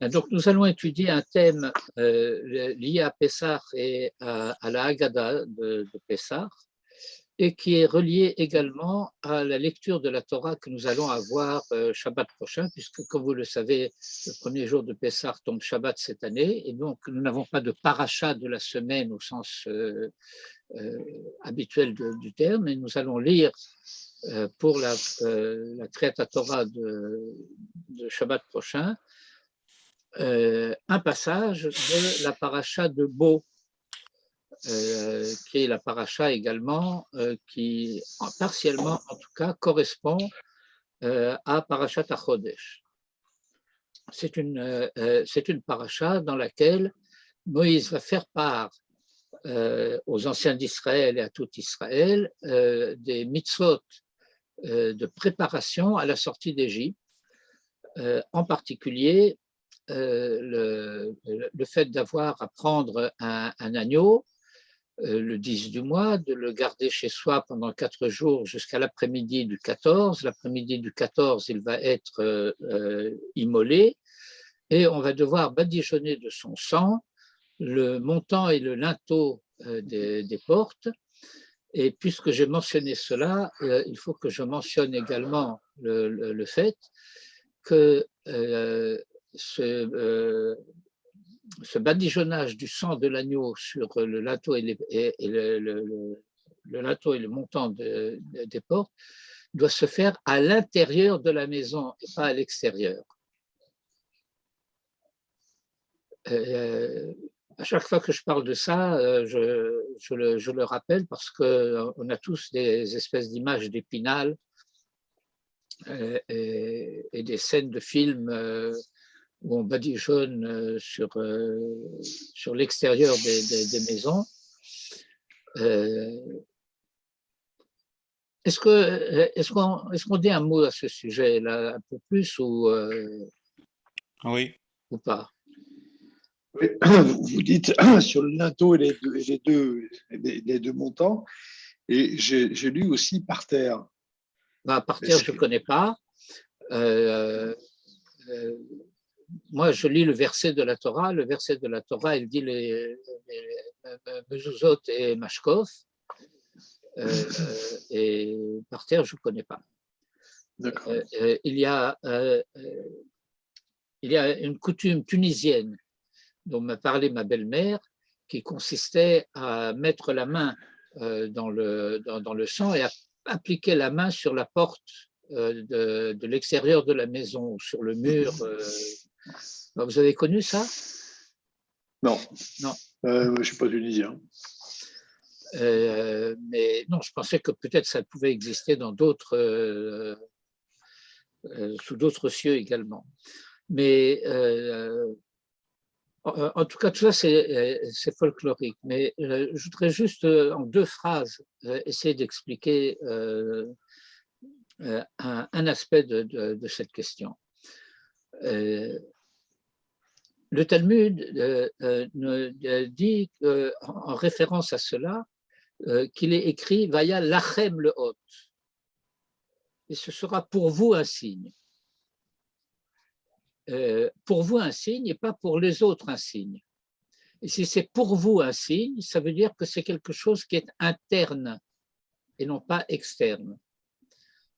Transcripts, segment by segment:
Donc, nous allons étudier un thème lié à Pessah et à la Haggadah de Pessah, et qui est relié également à la lecture de la Torah que nous allons avoir Shabbat prochain, puisque, comme vous le savez, le premier jour de Pessah tombe Shabbat cette année, et donc nous n'avons pas de paracha de la semaine au sens habituel du terme, mais nous allons lire pour la Kriyat Torah de Shabbat prochain un passage de la paracha de Bo, qui est la paracha également, qui partiellement en tout cas correspond à Parashat HaChodesh. C'est une paracha dans laquelle Moïse va faire part aux anciens d'Israël et à tout Israël des mitzvot de préparation à la sortie d'Égypte, en particulier le fait d'avoir à prendre un agneau le 10 du mois, de le garder chez soi pendant 4 jours jusqu'à l'après-midi du 14. L'après-midi du 14, il va être immolé et on va devoir badigeonner de son sang le montant et le linteau des portes. Et puisque j'ai mentionné cela, il faut que je mentionne également le fait que ce badigeonnage du sang de l'agneau sur le linteau et le linteau et le montant des portes doit se faire à l'intérieur de la maison et pas à l'extérieur. À chaque fois que je parle de ça, je le rappelle parce qu'on a tous des espèces d'images d'Épinal et des scènes de films où on badigeonne sur l'extérieur des maisons. Est-ce qu'on dit un mot à ce sujet là, un peu plus Oui. ou pas? Oui. Vous dites sur le linteau et les deux montants, et j'ai lu aussi par terre. Par terre, je ne connais pas. Moi, je lis le verset de la Torah. Le verset de la Torah, il dit les mezuzot et mashkov. Et par terre, je ne connais pas. Il y a une coutume tunisienne dont m'a parlé ma belle-mère, qui consistait à mettre la main dans le sang et à appliquer la main sur la porte de l'extérieur de la maison, ou sur le mur. Vous avez connu ça? Non. Non. Je ne suis pas tunisien. Mais non, je pensais que peut-être ça pouvait exister dans sous d'autres cieux également. Mais en tout cas, tout ça, c'est folklorique. Mais je voudrais juste, en 2 phrases, essayer d'expliquer un aspect de cette question. Le Talmud dit, en référence à cela, qu'il est écrit « Vaya lachem le hot » et ce sera pour vous un signe. Pour vous un signe et pas pour les autres un signe. Et si c'est pour vous un signe, ça veut dire que c'est quelque chose qui est interne et non pas externe.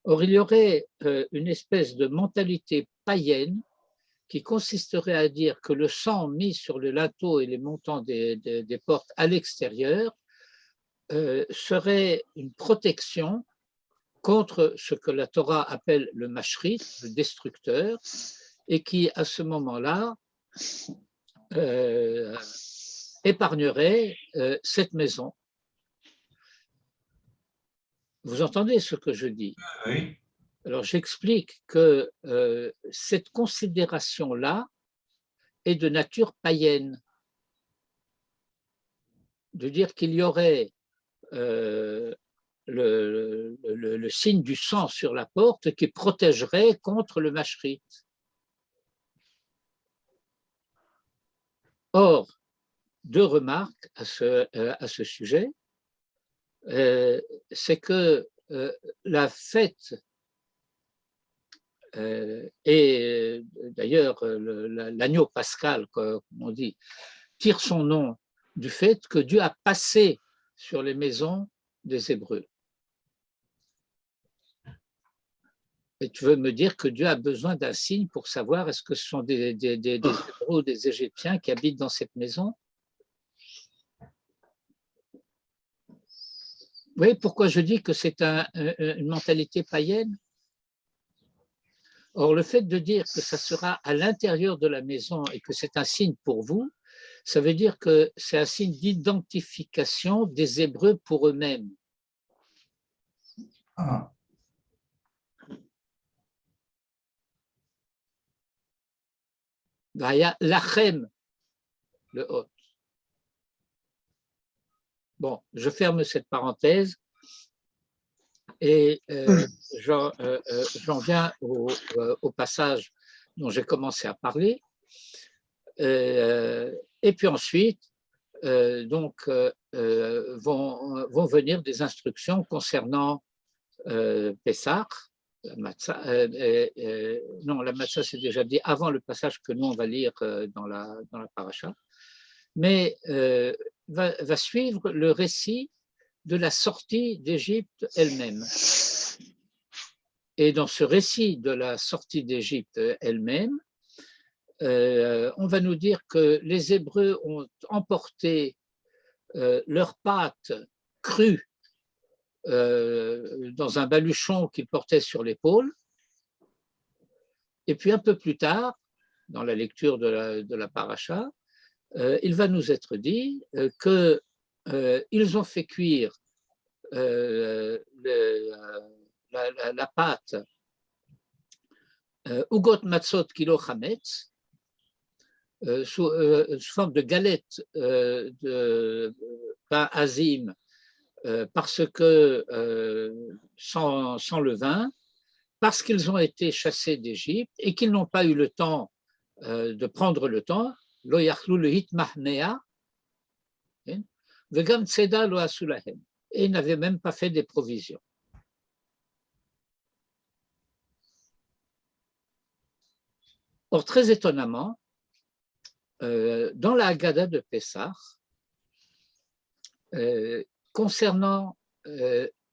Or, il y aurait une espèce de mentalité païenne qui consisterait à dire que le sang mis sur le linteau et les montants des portes à l'extérieur serait une protection contre ce que la Torah appelle le mashrit, le destructeur, et qui, à ce moment-là, épargnerait cette maison. Vous entendez ce que je dis? Oui. Alors, j'explique que cette considération-là est de nature païenne, de dire qu'il y aurait le signe du sang sur la porte qui protégerait contre le mashrit. Or, 2 remarques à ce sujet. C'est que la fête Et d'ailleurs, l'agneau pascal, comme on dit, tire son nom du fait que Dieu a passé sur les maisons des Hébreux. Et tu veux me dire que Dieu a besoin d'un signe pour savoir est-ce que ce sont des Hébreux ou des Égyptiens qui habitent dans cette maison? Vous voyez pourquoi je dis que c'est une mentalité païenne? Or, le fait de dire que ça sera à l'intérieur de la maison et que c'est un signe pour vous, ça veut dire que c'est un signe d'identification des Hébreux pour eux-mêmes. Ah. Vaya lachem, le hôte. Bon, je ferme cette parenthèse et j'en viens au passage dont j'ai commencé à parler. Et puis ensuite, vont venir des instructions concernant Pessah. La matzah, non, la matzah, c'est déjà dit avant le passage que nous, on va lire dans la paracha. Mais va suivre le récit de la sortie d'Égypte elle-même. Et dans ce récit de la sortie d'Égypte elle-même, on va nous dire que les Hébreux ont emporté leurs pâtes crues dans un baluchon qu'ils portaient sur l'épaule. Et puis un peu plus tard, dans la lecture de la paracha, il va nous être dit qu'ils ont fait cuire la pâte ugot matzot kilo chametz sous forme de galette de pain azim parce que sans levain, parce qu'ils ont été chassés d'Égypte et qu'ils n'ont pas eu le temps de prendre le temps, lo yachlu le hitmahmea, vegam tseda lo asu lahem, et ils n'avaient même pas fait des provisions. Or, très étonnamment, dans la Haggadah de Pessah, concernant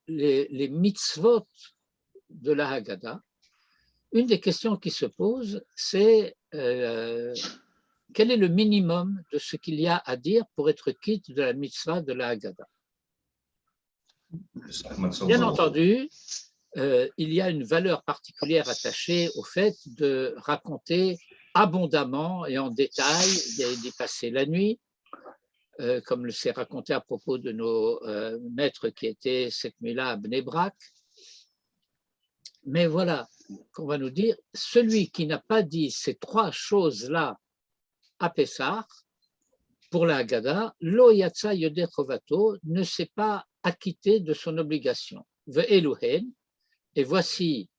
les mitzvot de la Haggadah, une des questions qui se pose, c'est quel est le minimum de ce qu'il y a à dire pour être quitte de la mitzvah de la Haggadah? Bien entendu, il y a une valeur particulière attachée au fait de raconter abondamment et en détail d'y passer la nuit, comme le s'est raconté à propos de nos maîtres qui étaient cette nuit-là à Bnei Brak. Mais voilà qu'on va nous dire, celui qui n'a pas dit ces trois choses-là à Pessah, pour la Haggadah, lo yatsa yodeh chovato, ne s'est pas acquitté de son obligation. Ve'eluhen, et voici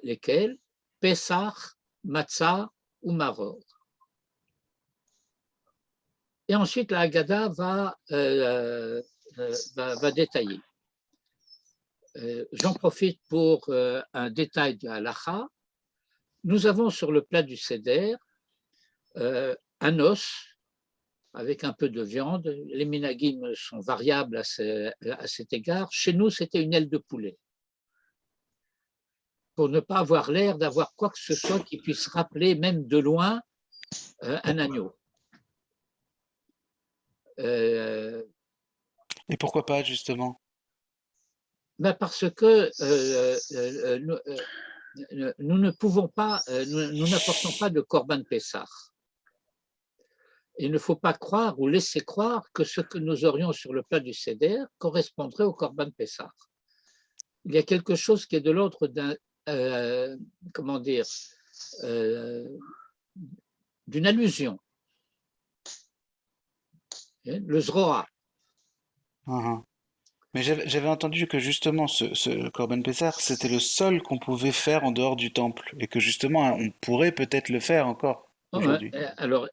lesquels, Pessah, Matzah ou Maror. Et ensuite, la Haggadah va détailler. J'en profite pour un détail de halacha. Nous avons sur le plat du seder un os avec un peu de viande. Les minagim sont variables à cet égard. Chez nous, c'était une aile de poulet, pour ne pas avoir l'air d'avoir quoi que ce soit qui puisse rappeler, même de loin, un agneau. Et pourquoi pas, justement? Parce que nous ne pouvons pas, nous n'apportons pas de Korban Pessah. Il ne faut pas croire ou laisser croire que ce que nous aurions sur le plat du Seder correspondrait au Korban Pessah. Il y a quelque chose qui est de l'ordre d'un, comment dire, d'une allusion. Le Zroa. Mais j'avais entendu que justement ce Corban Pessah, c'était le seul qu'on pouvait faire en dehors du temple et que justement on pourrait peut-être le faire encore aujourd'hui. Alors,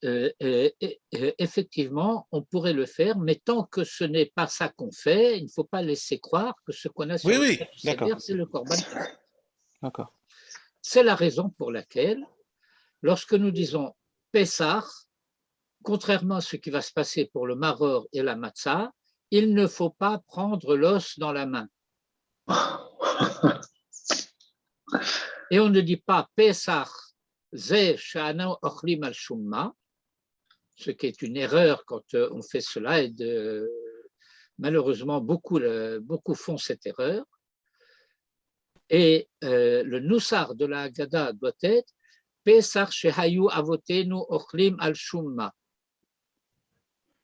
effectivement, on pourrait le faire, mais tant que ce n'est pas ça qu'on fait, il ne faut pas laisser croire que ce qu'on a sur le Seder, c'est le Corban Pessah. D'accord. C'est la raison pour laquelle, lorsque nous disons Pessah, contrairement à ce qui va se passer pour le maror et la matzah, il ne faut pas prendre l'os dans la main. Et on ne dit pas Pessah, ze sha'anu ochlim al shumma, ce qui est une erreur quand on fait cela, et malheureusement beaucoup font cette erreur. Et le nusar de la Haggadah doit être Pesach shehayu avotenu ochlim al shumma.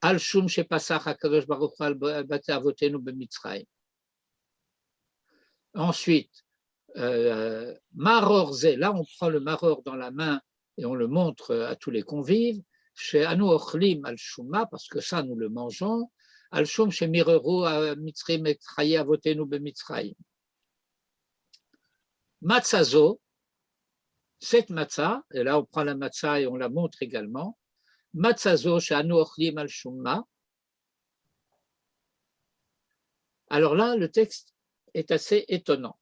Al shum shepasach hakadosh baruch hu al bate avotenu b'Mitzrayim. Ensuite, maror ze, là on prend le maror dans la main et on le montre à tous les convives. Chez anu ochlim al shumma, parce que ça nous le mangeons. Al shum shemireru mitzrim et chaye avotenu b'Mitzrayim. Matzazo, cette matzah, et là on prend la matzah et on la montre également, Matzazo she'anu ochlim al shumma. Alors là, le texte est assez étonnant.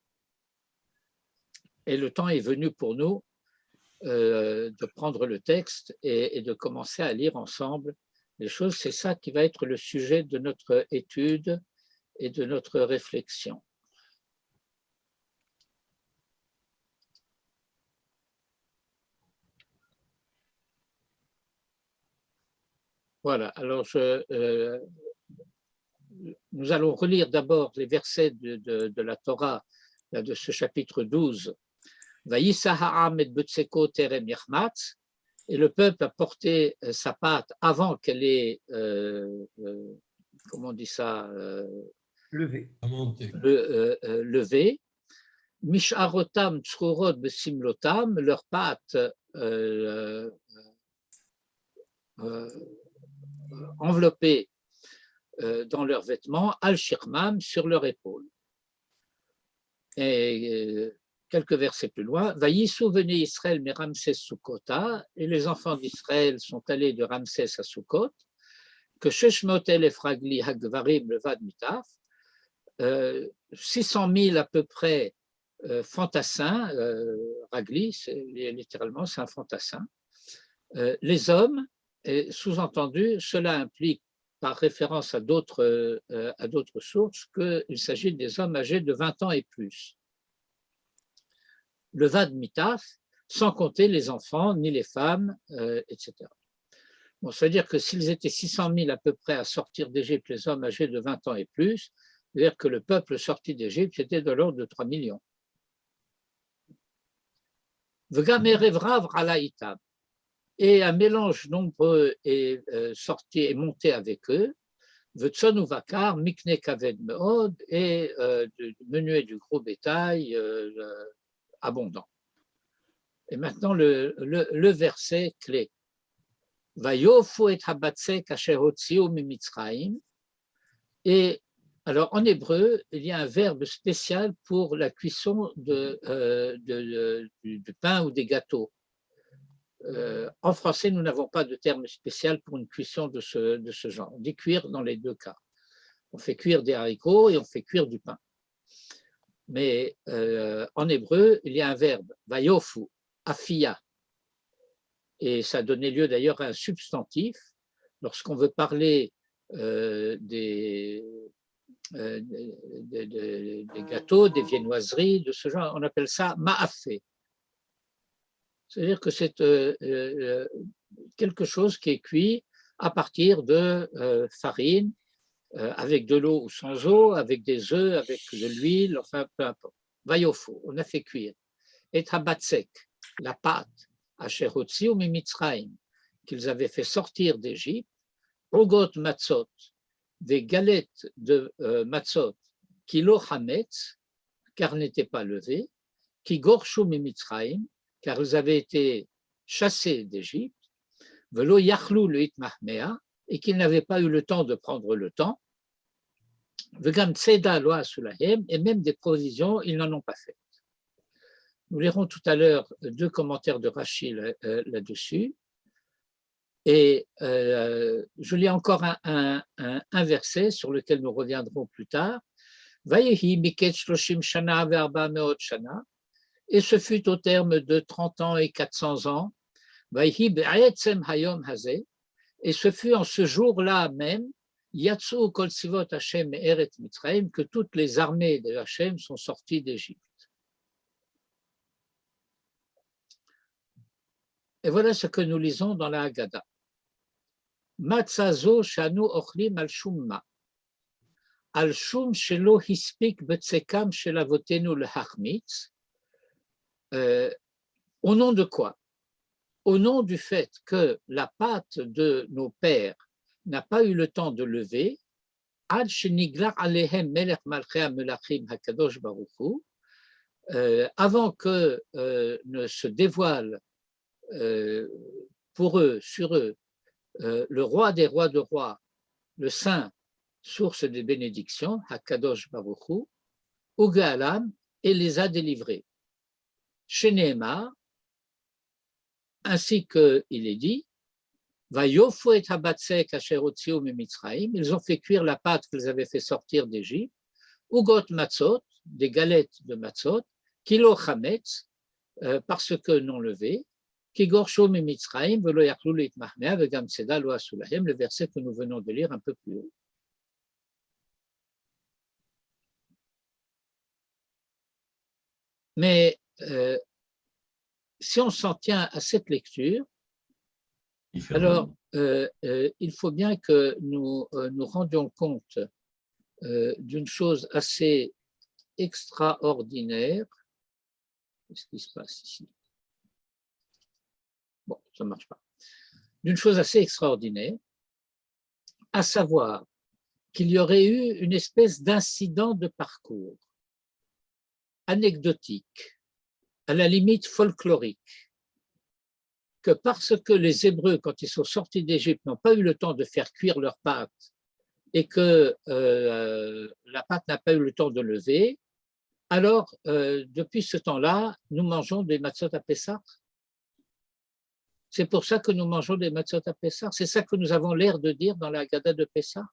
Et le temps est venu pour nous de prendre le texte et de commencer à lire ensemble les choses. C'est ça qui va être le sujet de notre étude et de notre réflexion. Voilà, alors nous allons relire d'abord les versets de la Torah, de ce chapitre 12. Vayissa ha'am et betzeko terem yachmatz, et le peuple a porté sa pâte avant qu'elle ait, comment on dit ça, levé. levé. Misharotam tsurot besimlotam, leur pâte enveloppée dans leurs vêtements, al-shirmam, sur leur épaule. Et quelques versets plus loin, Vaïssou venez Israël, mais Ramsès Sukkota, et les enfants d'Israël sont allés de Ramsès à Sukkot, que Sheshmotel et Fragli Hagvarim le Vad Mitaf, 600 000 à peu près fantassins, Ragli, littéralement, c'est un fantassin, les hommes, et sous-entendu, cela implique par référence à d'autres sources qu'il s'agit des hommes âgés de 20 ans et plus. Le Vad Mitaf, sans compter les enfants, ni les femmes, etc. Bon, ça veut dire que s'ils étaient 600 000 à peu près à sortir d'Égypte, les hommes âgés de 20 ans et plus, c'est-à-dire que le peuple sorti d'Égypte était de l'ordre de 3 millions. Et un mélange nombreux est sorti et monté avec eux, V'tzon uvakar, mikne kaved meod, et du menu et du gros bétail abondant. Et maintenant le verset clé. Vayofu et habatzek asher hotziu mimitzraim. Et alors en hébreu, il y a un verbe spécial pour la cuisson du pain ou des gâteaux. En français, nous n'avons pas de terme spécial pour une cuisson de ce genre. On dit cuire dans les deux cas. On fait cuire des haricots et on fait cuire du pain. Mais en hébreu, il y a un verbe, vayofu, afia. Et ça a donné lieu d'ailleurs à un substantif. Lorsqu'on veut parler des gâteaux, des viennoiseries, de ce genre, on appelle ça ma'afé. C'est-à-dire que c'est quelque chose qui est cuit à partir de farine, avec de l'eau ou sans eau, avec des œufs, avec de l'huile, enfin peu importe. Vayofo, on a fait cuire. Et tabatsek, la pâte, asher hotziu mimitzraim, qu'ils avaient fait sortir d'Égypte, ogot matzot, des galettes de matzot, kilo hametz, car n'étaient pas levées, qui gorshu mimitzraim, car ils avaient été chassés d'Égypte, velo yachlou le hitmahmea, et qu'ils n'avaient pas eu le temps de prendre le temps, vegam tseda loa sulahem, et même des provisions, ils n'en ont pas fait. Nous lirons tout à l'heure deux commentaires de Rashi là-dessus. Et je lis encore un verset sur lequel nous reviendrons plus tard. Vayehi miket shloshim shana ve'arba meot shana. Et ce fut au terme de 30 ans et 400 ans, et ce fut en ce jour-là même, Yatsu kol tzivot Hashem eret Mitzrayim, que toutes les armées de Hashem sont sorties d'Égypte. Et voilà ce que nous lisons dans la Haggadah. Matzazo shanu ochlim al shumma, al shum shelo hispik betsekam shel avotenu lehachmitz. Au nom de quoi? Au nom du fait que la pâte de nos pères n'a pas eu le temps de lever, ad sheniglar alehem melech malchei hamelachim hakadosh baruch hu, avant que ne se dévoile pour eux, sur eux, le roi des rois de rois, le saint, source des bénédictions, hakadosh baruch hu, ugalam, et les a délivrés. Sheneemar, ainsi qu'il est dit, ils ont fait cuire la pâte qu'ils avaient fait sortir d'Égypte, ugot matzot, des galettes de matzot, kilo chametz, parce que non levé, kigorsho mimitzraim, velo yaklu leitmachmea, vegam tzeda lo asulahem, le verset que nous venons de lire un peu plus haut. Mais si on s'en tient à cette lecture, alors il faut bien que nous nous rendions compte d'une chose assez extraordinaire. Qu'est-ce qui se passe ici? Bon, ça ne marche pas. D'une chose assez extraordinaire, à savoir qu'il y aurait eu une espèce d'incident de parcours anecdotique, à la limite folklorique, que parce que les Hébreux, quand ils sont sortis d'Égypte, n'ont pas eu le temps de faire cuire leur pâte et que la pâte n'a pas eu le temps de lever, alors depuis ce temps-là, nous mangeons des matzot à Pessah. C'est pour ça que nous mangeons des matzot à Pessah. C'est ça que nous avons l'air de dire dans la Haggadah de Pessah.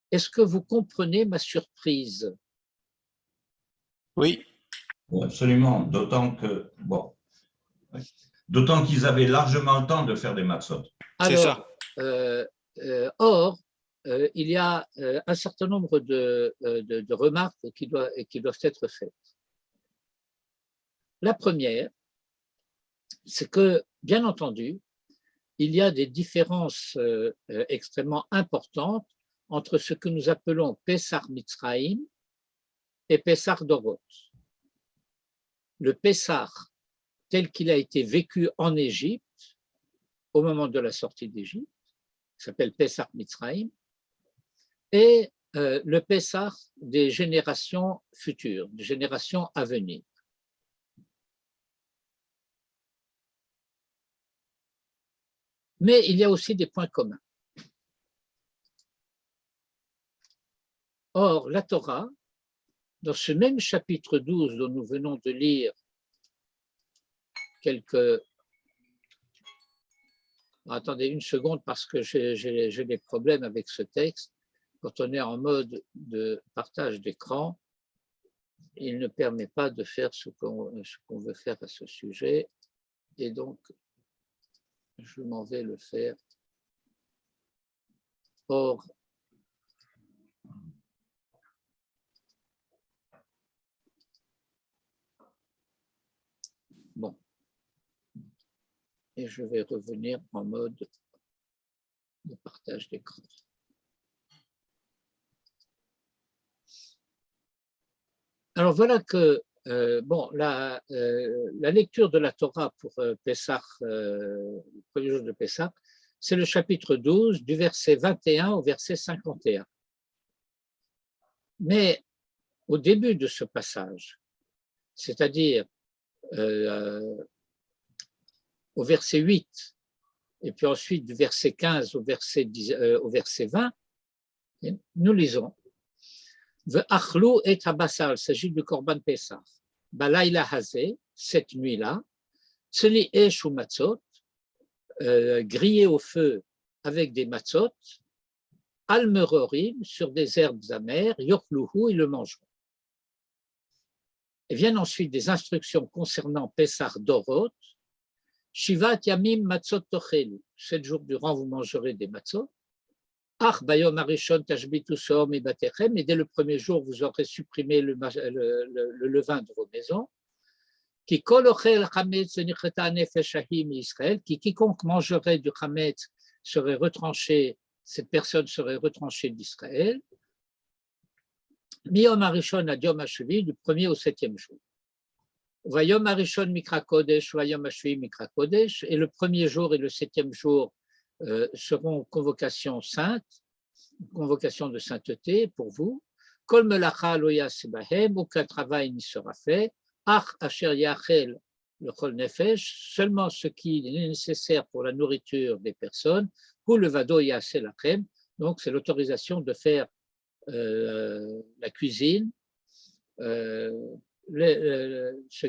Est-ce que vous comprenez ma surprise? Oui. Oui, absolument, d'autant que, bon, d'autant qu'ils avaient largement le temps de faire des matzot. Alors, or, il y a un certain nombre de remarques qui doivent être faites. La première, c'est que, bien entendu, il y a des différences extrêmement importantes entre ce que nous appelons Pessah Mitzrayim et Pessah Dorot. Le Pessah tel qu'il a été vécu en Égypte au moment de la sortie d'Égypte, qui s'appelle Pessah Mitzrayim, et le Pessah des générations futures, des générations à venir. Mais il y a aussi des points communs. Or, la Torah, dans ce même chapitre 12 dont nous venons de lire quelques... Attendez une seconde parce que j'ai des problèmes avec ce texte. Quand on est en mode de partage d'écran, il ne permet pas de faire ce qu'on veut faire à ce sujet. Et donc, je m'en vais le faire. Or, bon, et je vais revenir en mode de partage d'écran. Alors voilà que bon, la lecture de la Torah pour Pessah, le premier jour de Pessah, c'est le chapitre 12 du verset 21 au verset 51. Mais au début de ce passage, c'est-à-dire au verset 8, et puis ensuite du verset 15 au verset 20, nous lisons Ve'achlu et habassar, il s'agit du Korban Pessah. Balayla hazeh, cette nuit-là, tseli esh ou matzot, grillé au feu avec des matzot, Al-Merorim, sur des herbes amères, Yochluhu, ils le mangeront. Et viennent ensuite des instructions concernant Pessah Dorot, Shivat Yamim Matzot Tochelu, 7 jours durant vous mangerez des matzot. Ach Bayom Arishon Tashbitu Soom Ibatechem, et dès le premier jour vous aurez supprimé le levain de vos maisons. Qui kol ochel chametz nicheta nefesh ahim Israël, qui quiconque mangerait du chametz serait retranché, cette personne serait retranchée d'Israël. Miyom Arishon ad Yom HaShvi, du premier au 7e jour. Vayom Arishon Mikra Kodesh, Vayom HaShvi Mikra Kodesh, et le premier jour et le 7e jour seront convocation sainte, convocation de sainteté pour vous. Kol melacha lo yaseh bahem, aucun travail n'y sera fait. Ach asher yachel le chol nefesh, seulement ce qui est nécessaire pour la nourriture des personnes. Ou le vado yaseh lachem, donc c'est l'autorisation de faire la cuisine, ce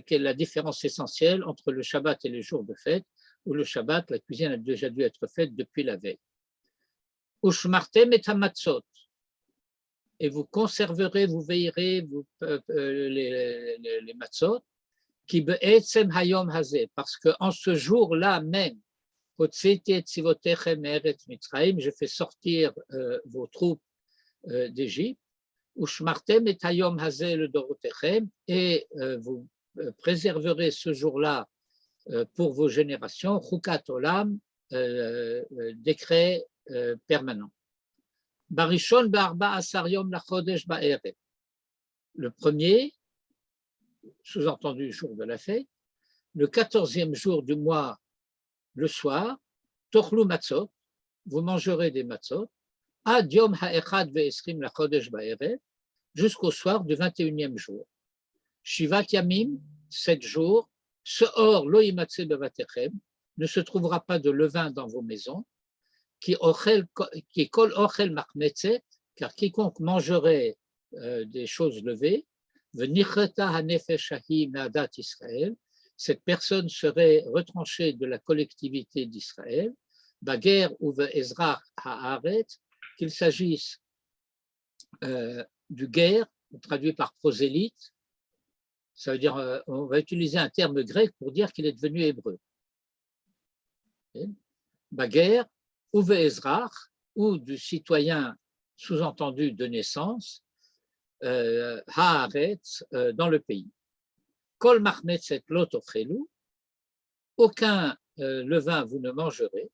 qu'est la différence essentielle entre le Shabbat et les jours de fête, où le Shabbat, la cuisine a déjà dû être faite depuis la veille. Ushmartem et hamatzot, et vous conserverez, vous veillerez les matzot, qui be'etzem hayom hazeh, parce qu'en ce jour-là même, j'ai fait sortir vos troupes d'Égypte, Ushmartem et hayom hazeh le dorotechem, et vous préserverez ce jour-là pour vos générations, Chukat Olam, décret permanent. Barishon Barba Asar Yom Lachodesh Ba'erev. Le premier, sous-entendu jour de la fête, le 14e jour du mois, le soir, Tochlu Matzot, vous mangerez des matzot, Ad Yom Ha'echad Ve'esrim Lachodesh Ba'erev, jusqu'au soir du 21e jour. Shivat Yamim, 7 jours, Seor Lo Yimatse Bevatechem, ne se trouvera pas de levain dans vos maisons, qui kol ochel machmetzet, car quiconque mangerait des choses levées, venicheta hanefesh ahi me'adat Israël, cette personne serait retranchée de la collectivité d'Israël, baguer ou ve'ezrach ha'aret, qu'il s'agisse du guerre, traduit par prosélyte, ça veut dire, on va utiliser un terme grec pour dire qu'il est devenu hébreu. Baguer, ou ve'ezrach, ou du citoyen sous-entendu de naissance, haaretz, dans le pays. Kol machmetzet lo tochelu, aucun levain vous ne mangerez.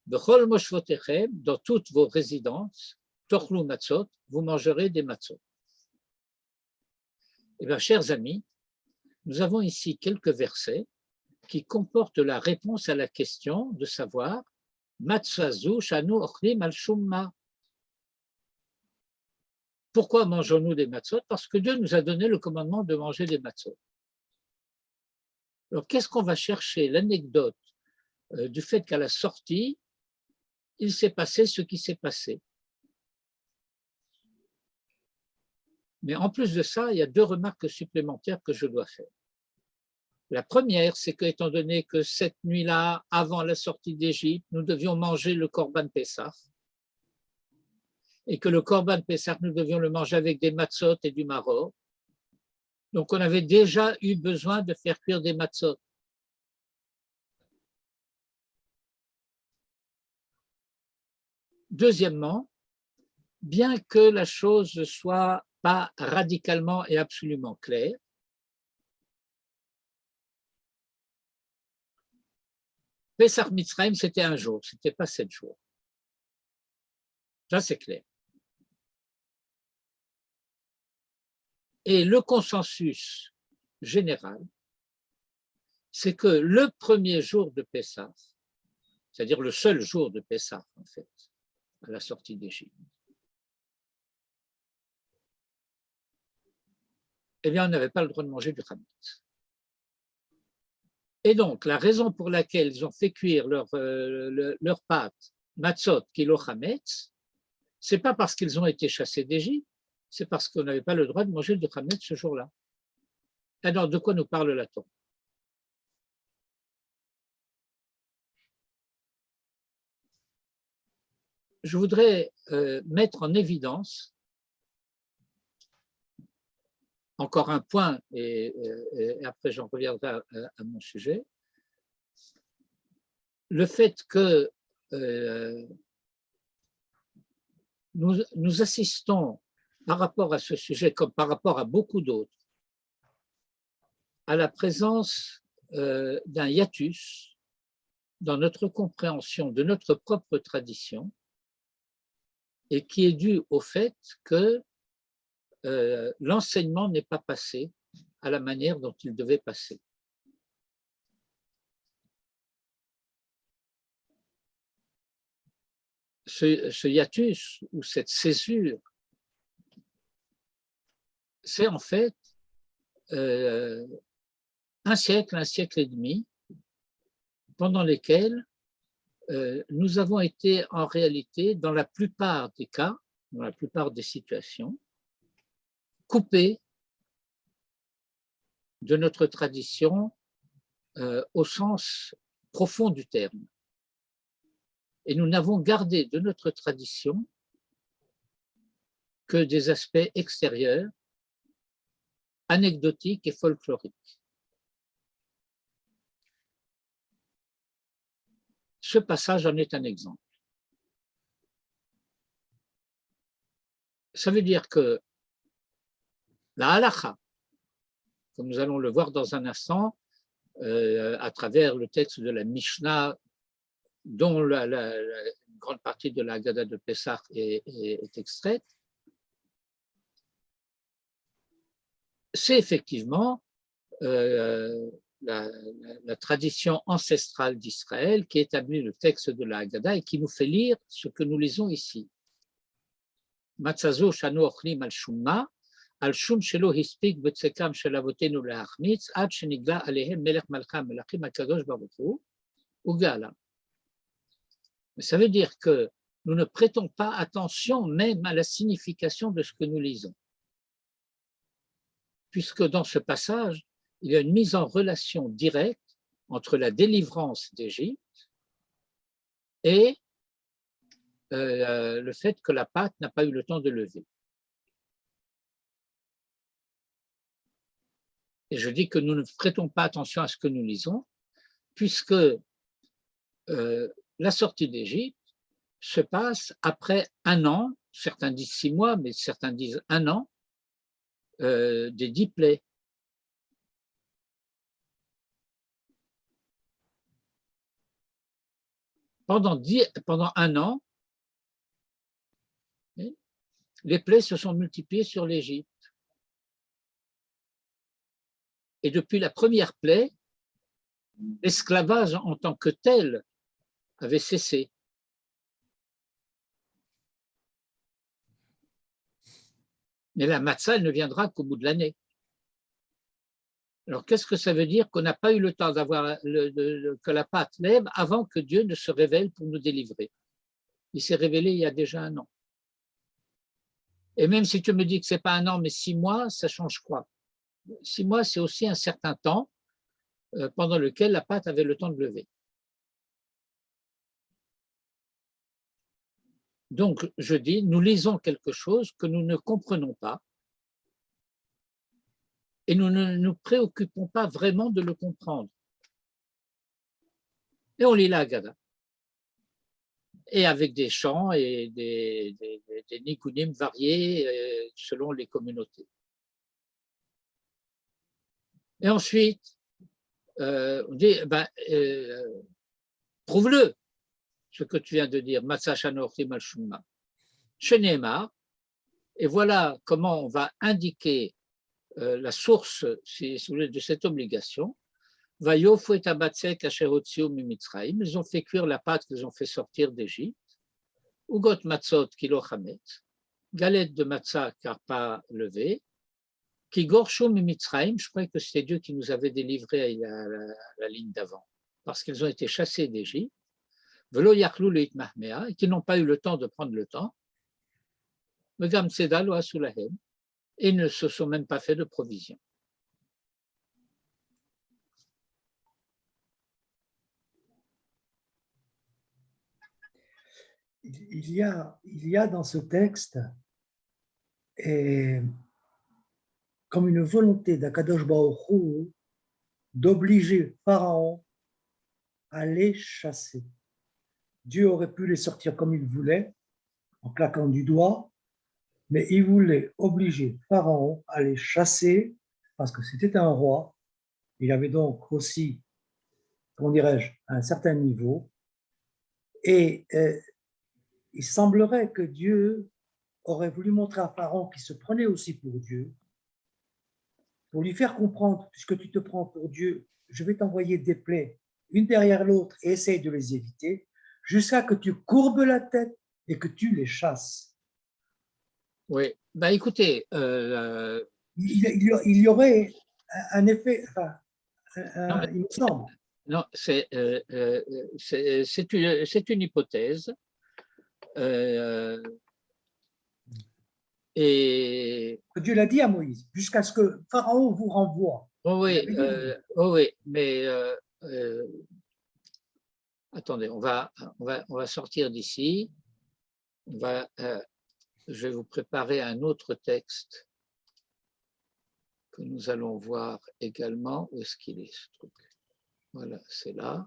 Bechol moshvotechem, dans toutes vos résidences, tochlu matzot, vous mangerez des matzot. Eh bien, chers amis, nous avons ici quelques versets qui comportent la réponse à la question de savoir Matzazu shanu ochlim al shumma. Pourquoi mangeons-nous des matzot? Parce que Dieu nous a donné le commandement de manger des matzot. Alors, qu'est-ce qu'on va chercher? L'anecdote du fait qu'à la sortie, il s'est passé ce qui s'est passé. Mais en plus de ça, il y a 2 remarques supplémentaires que je dois faire. La première, c'est que, étant donné que cette nuit-là, avant la sortie d'Égypte, nous devions manger le Korban Pessah, et que le Korban Pessah, nous devions le manger avec des matzot et du maror. Donc, on avait déjà eu besoin de faire cuire des matzot. Deuxièmement, bien que la chose ne soit pas radicalement et absolument claire, Pessah Mitzrayim, c'était un jour, ce n'était pas 7 jours. Ça, c'est clair. Et le consensus général, c'est que le premier jour de Pessah, c'est-à-dire le seul jour de Pessah, en fait, à la sortie d'Égypte, eh bien, on n'avait pas le droit de manger du chametz. Et donc, la raison pour laquelle ils ont fait cuire leur pâte, matzot, kilo chametz, ce n'est pas parce qu'ils ont été chassés d'Égypte, c'est parce qu'on n'avait pas le droit de manger du chametz ce jour-là. Alors, de quoi nous parle la Torah? je voudrais mettre en évidence encore un point, et après j'en reviendrai à mon sujet, le fait que nous assistons par rapport à ce sujet, comme par rapport à beaucoup d'autres, à la présence d'un hiatus dans notre compréhension de notre propre tradition et qui est dû au fait que l'enseignement n'est pas passé à la manière dont il devait passer. Ce hiatus ou cette césure, c'est en fait un siècle et demi pendant lesquels nous avons été en réalité, dans la plupart des cas, dans la plupart des situations, coupés de notre tradition au sens profond du terme. Et nous n'avons gardé de notre tradition que des aspects extérieurs, anecdotiques et folkloriques. Ce passage en est un exemple. Ça veut dire que la halakha, comme nous allons le voir dans un instant, à travers le texte de la Mishnah, dont une grande partie de la Haggadah de Pessah est extraite, c'est effectivement la tradition ancestrale d'Israël qui établit le texte de la Haggadah et qui nous fait lire ce que nous lisons ici. Matzazo shanu ochlim al shumma, al shum shelo hispik betzekam shel avotenu leachmitz, ad shenigla alehem melech malcha melachim hakadosh baruch hu, ugala. Mais ça veut dire que nous ne prêtons pas attention même à la signification de ce que nous lisons. Puisque dans ce passage, il y a une mise en relation directe entre la délivrance d'Égypte et le fait que la pâte n'a pas eu le temps de lever. Et je dis que nous ne prêtons pas attention à ce que nous lisons, puisque la sortie d'Égypte se passe après un an, certains disent 6 mois, mais certains disent un an, des 10 plaies. Pendant un an, les plaies se sont multipliées sur l'Égypte. Et depuis la première plaie, l'esclavage en tant que tel avait cessé. Mais la matzah, elle ne viendra qu'au bout de l'année. Alors, qu'est-ce que ça veut dire qu'on n'a pas eu le temps que la pâte lève avant que Dieu ne se révèle pour nous délivrer? Il s'est révélé il y a déjà un an. Et même si tu me dis que ce n'est pas un an, mais 6 mois, ça change quoi? 6 mois, c'est aussi un certain temps pendant lequel la pâte avait le temps de lever. Donc, je dis, nous lisons quelque chose que nous ne comprenons pas et nous ne nous préoccupons pas vraiment de le comprendre. Et on lit la Haggadah. Et avec des chants et des nikunim variés selon les communautés. Et ensuite, on dit, prouve-le, ce que tu viens de dire, Matzah Shanorti Malshumma. Shenemar, et voilà comment on va indiquer la source de cette obligation. Vayofu et abatzek asher hotziu mimitzraim, ils ont fait cuire la pâte qu'ils ont fait sortir d'Égypte. Ugot matzot kilo chametz, galette de matzah car pas levée. Qui gorshu mimitzraim, je crois que c'est Dieu qui nous avait délivrés à la ligne d'avant, parce qu'ils ont été chassés d'Égypte. Velo yachlu leit mahmea, et qui n'ont pas eu le temps de prendre le temps. Megam seda lo asulahem, et ne se sont même pas fait de provisions. il y a dans ce texte comme une volonté d'Akadosh Baruch Hu d'obliger Pharaon à les chasser. Dieu aurait pu les sortir comme il voulait, en claquant du doigt, mais il voulait obliger Pharaon à les chasser parce que c'était un roi. Il avait donc aussi, comment dirais-je, un certain niveau. Et il semblerait que Dieu aurait voulu montrer à Pharaon qu'il se prenait aussi pour Dieu, pour lui faire comprendre, puisque tu te prends pour Dieu, je vais t'envoyer des plaies, une derrière l'autre, et essaye de les éviter, jusqu'à que tu courbes la tête et que tu les chasses. Oui, bah écoutez, Il y aurait un effet, enfin, il me semble. non, c'est une hypothèse. Et Dieu l'a dit à Moïse, jusqu'à ce que Pharaon vous renvoie. oui, oui, mais attendez, on va sortir d'ici. Je vais vous préparer un autre texte que nous allons voir également. Où est-ce qu'il est, ce truc? Voilà, c'est là.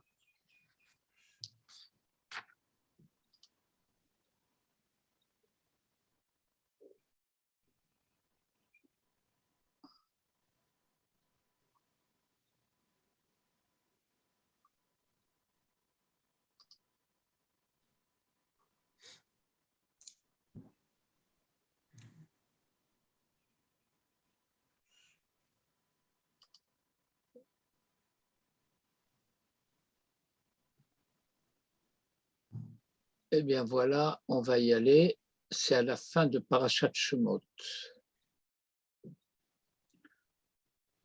Eh bien voilà, on va y aller. C'est à la fin de Parashat Shemot.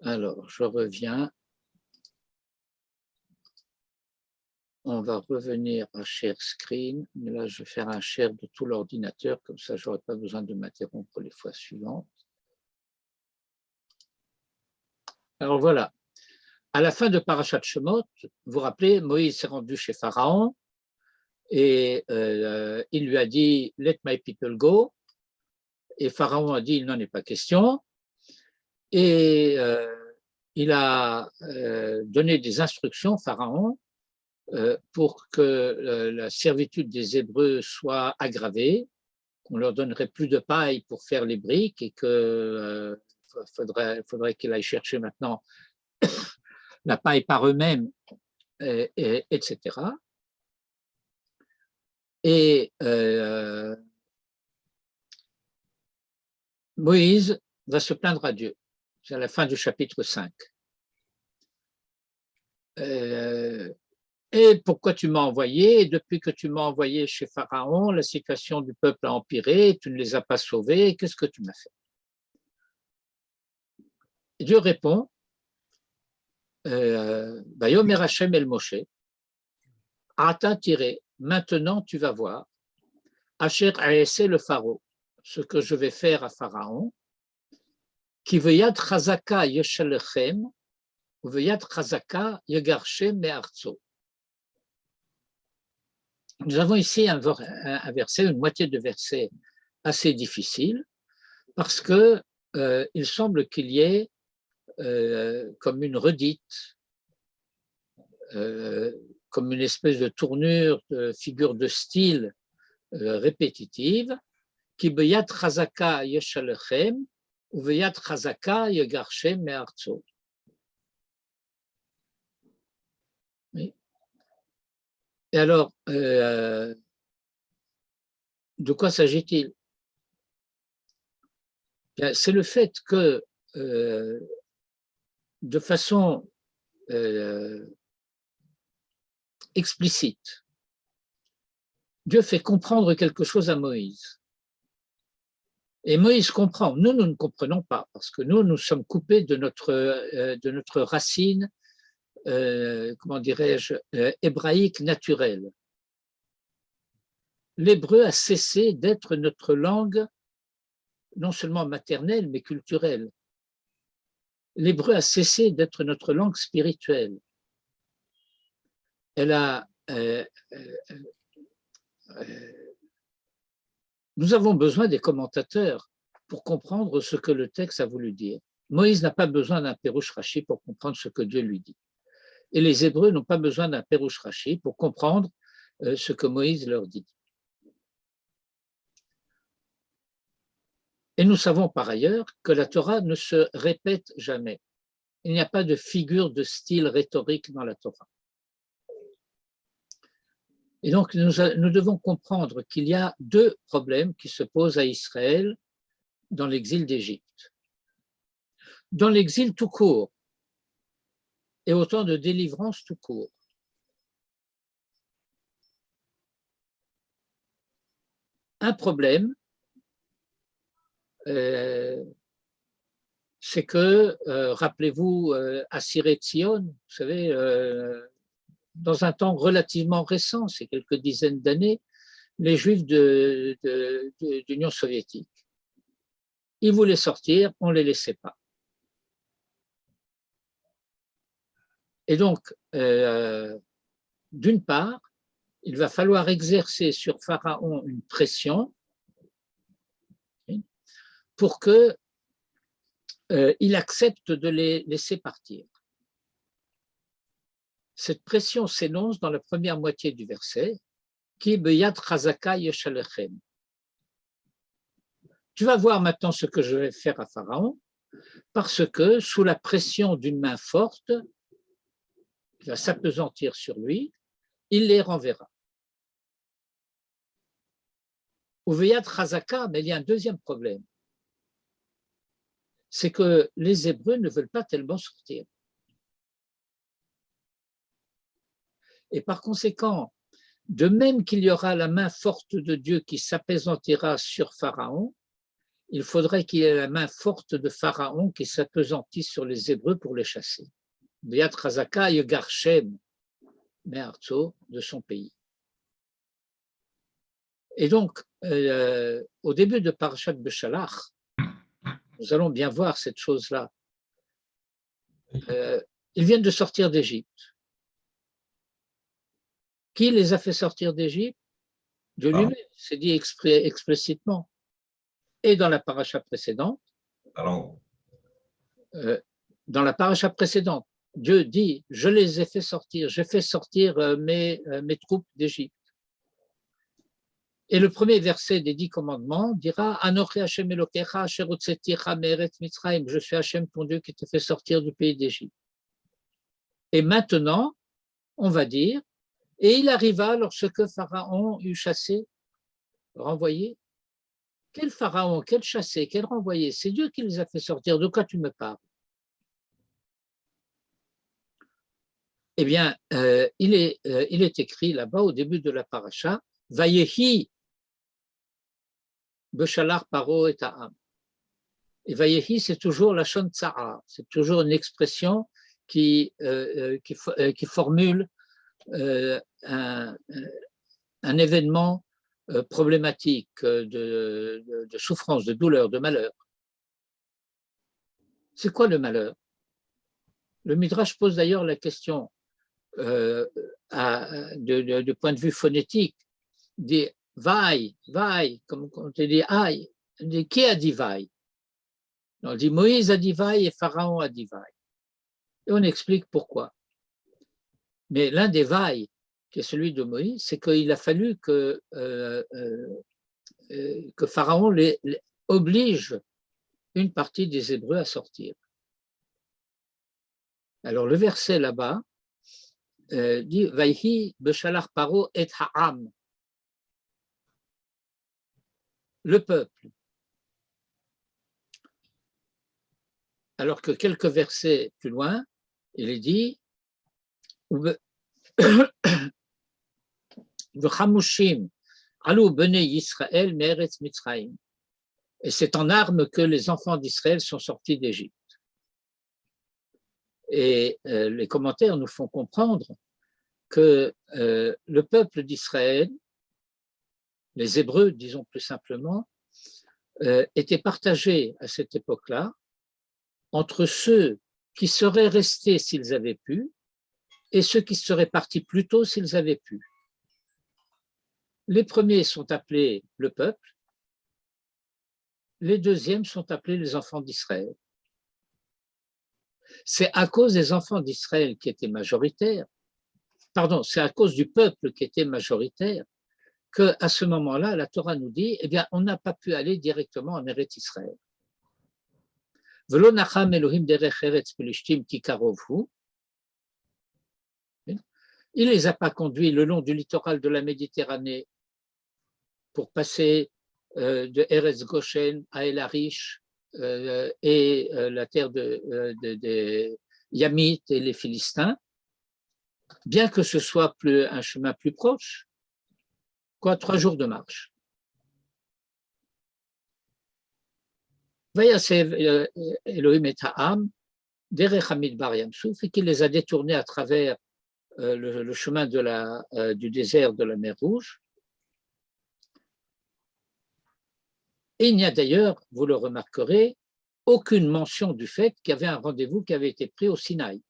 Alors, je reviens. On va revenir à share screen, mais là, je vais faire un share de tout l'ordinateur, comme ça, je n'aurai pas besoin de m'interrompre les fois suivantes. Alors voilà, à la fin de Parashat Shemot, vous vous rappelez, Moïse s'est rendu chez Pharaon et il lui a dit « Let my people go ». Et Pharaon a dit « Il n'en est pas question ». Et il a donné des instructions, Pharaon, pour que la servitude des Hébreux soit aggravée, qu'on leur donnerait plus de paille pour faire les briques et qu'il faudrait qu'ils aillent chercher maintenant la paille par eux-mêmes, etc. Et Moïse va se plaindre à Dieu. C'est à la fin du chapitre 5. Et pourquoi tu m'as envoyé? Et depuis que tu m'as envoyé chez Pharaon, la situation du peuple a empiré, tu ne les as pas sauvés, qu'est-ce que tu m'as fait? Et Dieu répond, Vayomer Hashem el Moshe, Ata tiré, maintenant tu vas voir, Asher aessé le Pharaon, ce que je vais faire à Pharaon, qui veyad chazaka yeshalechem, ou veyad chazaka yegarshem me'artso. Nous avons ici un verset, une moitié de verset assez difficile, parce que il semble qu'il y ait comme une redite, comme une espèce de tournure, de figure de style répétitive, qui beyat chazaka yeshalechem, ou beyat chazaka yegarshem me'artso. Oui. Et alors, de quoi s'agit-il? C'est le fait que, de façon explicite, Dieu fait comprendre quelque chose à Moïse. Et Moïse comprend. Nous ne comprenons pas, parce que nous sommes coupés de notre racine, comment dirais-je, hébraïque naturelle. L'hébreu a cessé d'être notre langue, non seulement maternelle, mais culturelle. L'hébreu a cessé d'être notre langue spirituelle. Elle a Nous avons besoin des commentateurs pour comprendre ce que le texte a voulu dire. Moïse n'a pas besoin d'un Pérouche Rashi pour comprendre ce que Dieu lui dit. Et les Hébreux n'ont pas besoin d'un Pérouche Rashi pour comprendre ce que Moïse leur dit. Et nous savons par ailleurs que la Torah ne se répète jamais. Il n'y a pas de figure de style rhétorique dans la Torah. Et donc, nous devons comprendre qu'il y a deux problèmes qui se posent à Israël dans l'exil d'Égypte. Dans l'exil tout court et au temps de délivrance tout court. Un problème, c'est que, rappelez-vous, Assyrie Tzion, vous savez, dans un temps relativement récent, c'est quelques dizaines d'années, les Juifs de l'Union soviétique. Ils voulaient sortir, on ne les laissait pas. Et donc, d'une part, il va falloir exercer sur Pharaon une pression pour qu'il accepte de les laisser partir. Cette pression s'énonce dans la première moitié du verset, qui beyad chazaka yeshalechem. Tu vas voir maintenant ce que je vais faire à Pharaon, parce que sous la pression d'une main forte, qui va s'appesantir sur lui, il les renverra. Ou beyad chazaka, mais il y a un deuxième problème, c'est que les Hébreux ne veulent pas tellement sortir. Et par conséquent, de même qu'il y aura la main forte de Dieu qui s'appesantira sur Pharaon, il faudrait qu'il y ait la main forte de Pharaon qui s'appesantisse sur les Hébreux pour les chasser. Beyat Chazaka Yegarshem Me'artso, de son pays. Et donc, au début de Parashat Beshalach, nous allons bien voir cette chose-là. Ils viennent de sortir d'Égypte. Qui les a fait sortir d'Égypte? Dieu lui-même, c'est dit explicitement. Et dans la paracha précédente, dans la paracha précédente, Dieu dit, je les ai fait sortir, j'ai fait sortir mes troupes d'Égypte. Et le premier verset des 10 commandements dira, Anochi Hashem Elokecha asher hotzeticha me'eretz Mitzrayim, je suis Hashem ton Dieu qui te fait sortir du pays d'Égypte. Et maintenant, on va dire, et il arriva lorsque Pharaon eut chassé, renvoyé. Quel Pharaon, quel chassé, quel renvoyé? C'est Dieu qui les a fait sortir. De quoi tu me parles? Eh bien, il est écrit là-bas au début de la paracha, Vayehi Beshalar Paro et Ta'am. Et Vayehi, c'est toujours la Shon Tsa'a, c'est toujours une expression qui formule un événement problématique de souffrance, de douleur, de malheur. C'est quoi le malheur? Le Midrash pose d'ailleurs la question de point de vue phonétique, dit vaille, comme on te dit aïe, qui a dit vaille? On dit Moïse a dit vaille et Pharaon a dit vaille. Et on explique pourquoi. Mais l'un des vailles, qui est celui de Moïse, c'est qu'il a fallu que Pharaon oblige une partie des Hébreux à sortir. Alors le verset là-bas dit Vayhi beshalar paro et ha'am, le peuple. Alors que quelques versets plus loin, il est dit V'chamushim alu bnei Yisraël me'eretz Mitzrayim. Et c'est en armes que les enfants d'Israël sont sortis d'Égypte. Et les commentaires nous font comprendre que le peuple d'Israël, les Hébreux, disons plus simplement, étaient partagés à cette époque-là entre ceux qui seraient restés s'ils avaient pu et ceux qui seraient partis plus tôt s'ils avaient pu. Les premiers sont appelés le peuple Les deuxièmes sont appelés les enfants d'Israël. C'est à cause des enfants d'Israël qui étaient majoritaires, pardon, c'est à cause du peuple qui était majoritaire qu'à ce moment-là, la Torah nous dit, eh bien, on n'a pas pu aller directement en Eretz Israël. Velo nacham Elohim derech Eretz Pelishtim ki karovhu. Il ne les a pas conduits le long du littoral de la Méditerranée pour passer de Eretz Goshen à El Arish et la terre de Yamit et les Philistins, bien que ce soit un chemin plus proche, 3 jours de marche. Vayasev Elohim et Ha'am, derech Hamidbar Yamsouf, et qu'il les a détournés à travers le chemin du désert de la mer Rouge. Et il n'y a d'ailleurs, vous le remarquerez, aucune mention du fait qu'il y avait un rendez-vous qui avait été pris au Sinaï.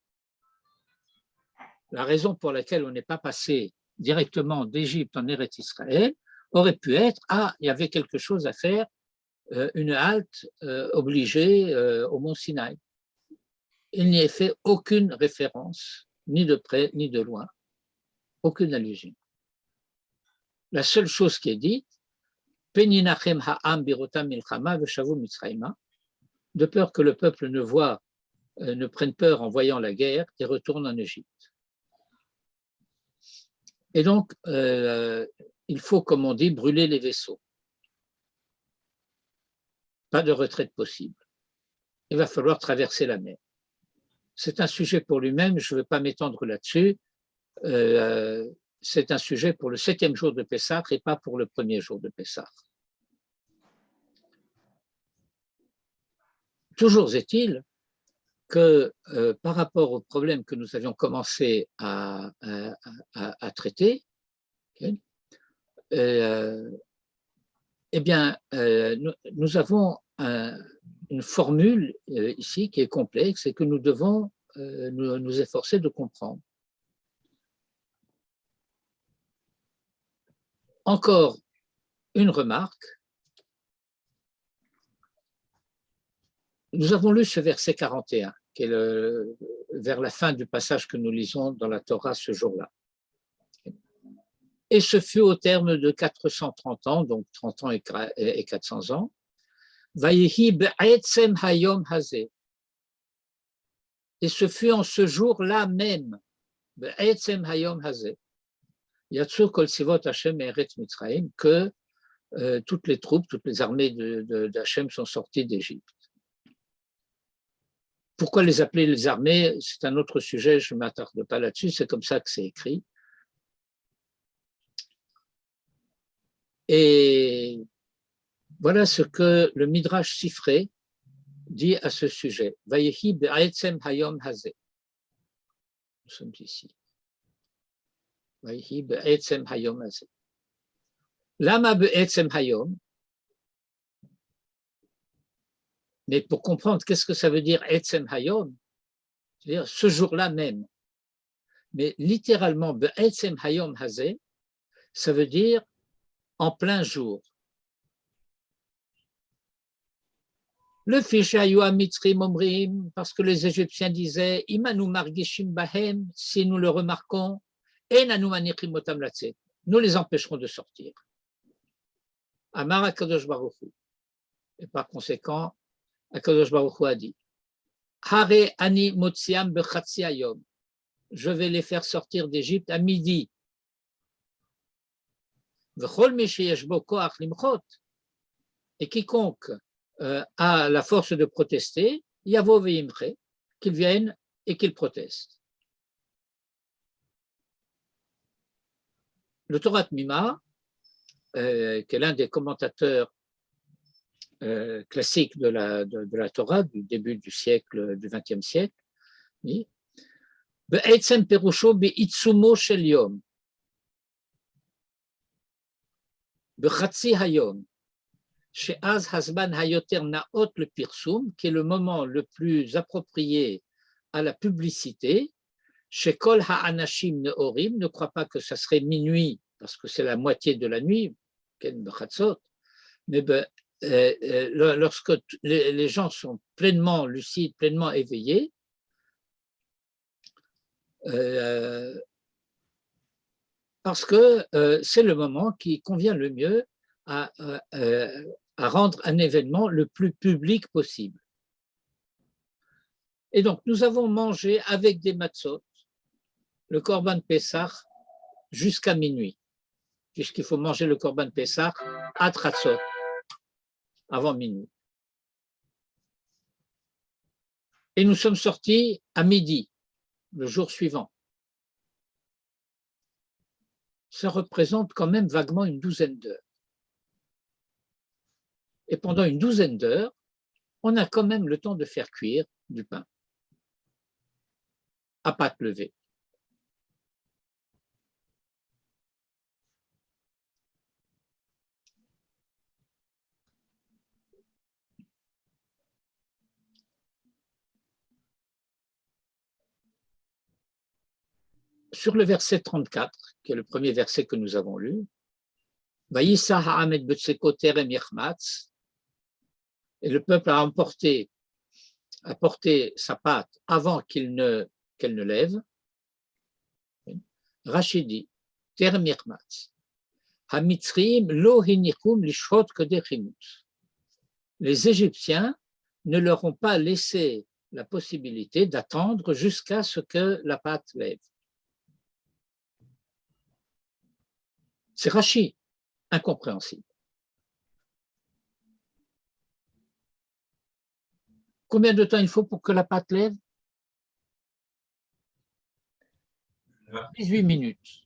La raison pour laquelle on n'est pas passé directement d'Égypte en Eretz Israël aurait pu être, il y avait quelque chose à faire, une halte obligée au mont Sinaï. Il n'y est fait aucune référence, ni de près ni de loin, aucune allusion. La seule chose qui est dite, Peninachem ha'am birotam milchama veshavu mitzrayma, de peur que le peuple ne prenne peur en voyant la guerre et retourne en Égypte. Et donc, il faut, comme on dit, brûler les vaisseaux. Pas de retraite possible. Il va falloir traverser la mer. C'est un sujet pour lui-même, je ne vais pas m'étendre là-dessus. C'est un sujet pour le 7e jour de Pessah et pas pour le 1er jour de Pessah. Toujours est-il que par rapport au problème que nous avions commencé à traiter, okay, eh bien, nous avons une formule ici qui est complexe et que nous devons nous efforcer de comprendre. Encore une remarque. Nous avons lu ce verset 41, qui est vers la fin du passage que nous lisons dans la Torah ce jour-là. Et ce fut au terme de 430 ans, donc 30 ans et 400 ans, Vayehi be'etzem hayom hazeh. Et ce fut en ce jour-là même, be'etzem hayom hazeh, Yatsu kol sivot Hashem eretz Mitzrayim, que toutes les troupes, toutes les armées d'Hachem sont sorties d'Égypte. Pourquoi les appeler les armées? C'est un autre sujet, je ne m'attarde pas là-dessus, c'est comme ça que c'est écrit. Et voilà ce que le Midrash Sifré dit à ce sujet. Vayehi be'etzem hayom hazeh. Nous sommes ici. Vayehi be'etzem hayom hazeh. Lama be'etzem hayom. Mais pour comprendre qu'est-ce que ça veut dire etzem hayom, c'est-à-dire ce jour-là même. Mais littéralement, be'etzem hayom hazeh, ça veut dire en plein jour. Le fichayu mitzrim omrim, parce que les Égyptiens disaient imanu margishim bahem, si nous le remarquons, enanu manichim otam latzet, nous les empêcherons de sortir. Amar HaKadosh Baruch Hu. Et par conséquent, HaKadosh Baruch Hu a dit Hare ani motziam bechatzi hayom, je vais les faire sortir d'Égypte à midi. V'chol mi sheyesh bo koach limchot, et quiconque a la force de protester, yavo ve'imche, qu'il vienne et qu'il proteste. Le Torah Mima, qui est l'un des commentateurs classiques de la Torah du début du XXe siècle, dit Be'etzem perusho be'itzumo shel yom, bechatzi hayom, she'az hazman hayoter naot le pirsum, qui est le moment le plus approprié à la publicité. Shekol ha'anashim neorim, ne crois pas que ça serait minuit, parce que c'est la moitié de la nuit, ken bechatzot, mais lorsque les gens sont pleinement lucides, pleinement éveillés, parce que c'est le moment qui convient le mieux à rendre un événement le plus public possible. Et donc, nous avons mangé avec des matzot le Korban Pessah jusqu'à minuit, puisqu'il faut manger le Korban Pessah à Tratzot, avant minuit. Et nous sommes sortis à midi, le jour suivant. Ça représente quand même vaguement une douzaine d'heures. Et pendant une douzaine d'heures, on a quand même le temps de faire cuire du pain à pâte levée. Sur le verset 34, qui est le premier verset que nous avons lu, et le peuple a porté sa pâte avant qu'elle ne lève. Rashi dit, Terem Yechmatz, Hamitzrim lo hinikum lishhot kodechimut. Les Égyptiens ne leur ont pas laissé la possibilité d'attendre jusqu'à ce que la pâte lève. C'est Rashi, incompréhensible. Combien de temps il faut pour que la pâte lève? 18 minutes.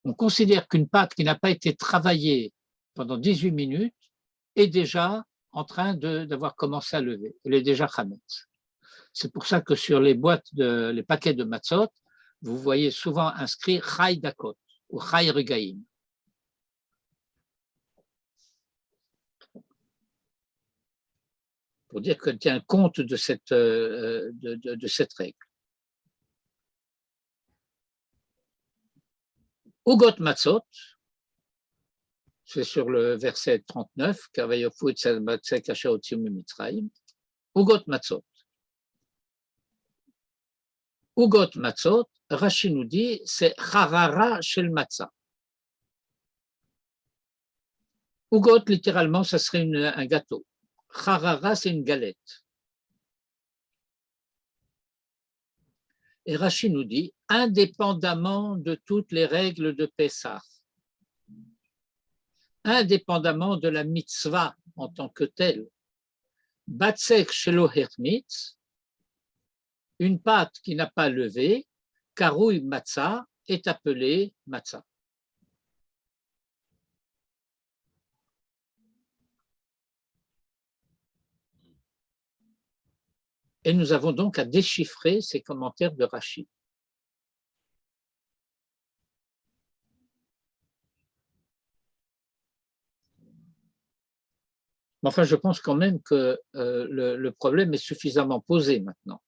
On considère qu'une pâte qui n'a pas été travaillée pendant 18 minutes est déjà en train d'avoir commencé à lever. Elle est déjà chametz. C'est pour ça que sur les les paquets de matzot, vous voyez souvent inscrit Chai Dakot ou Chai Regaim. Pour dire qu'elle tient compte de cette règle. Ugot Matzot, c'est sur le verset 39, Ugot Matzot. Ugot Matzot, Rashi nous dit, c'est Charara shel Matzah. Ugot, littéralement, ça serait un gâteau. Charara, c'est une galette. Et Rashi nous dit, indépendamment de toutes les règles de Pessah, indépendamment de la mitzvah en tant que telle, Batsek shelo hermitz, une pâte qui n'a pas levé, karouille matzah, est appelée matzah. Et nous avons donc à déchiffrer ces commentaires de Rashi. Enfin, je pense quand même que le problème est suffisamment posé maintenant.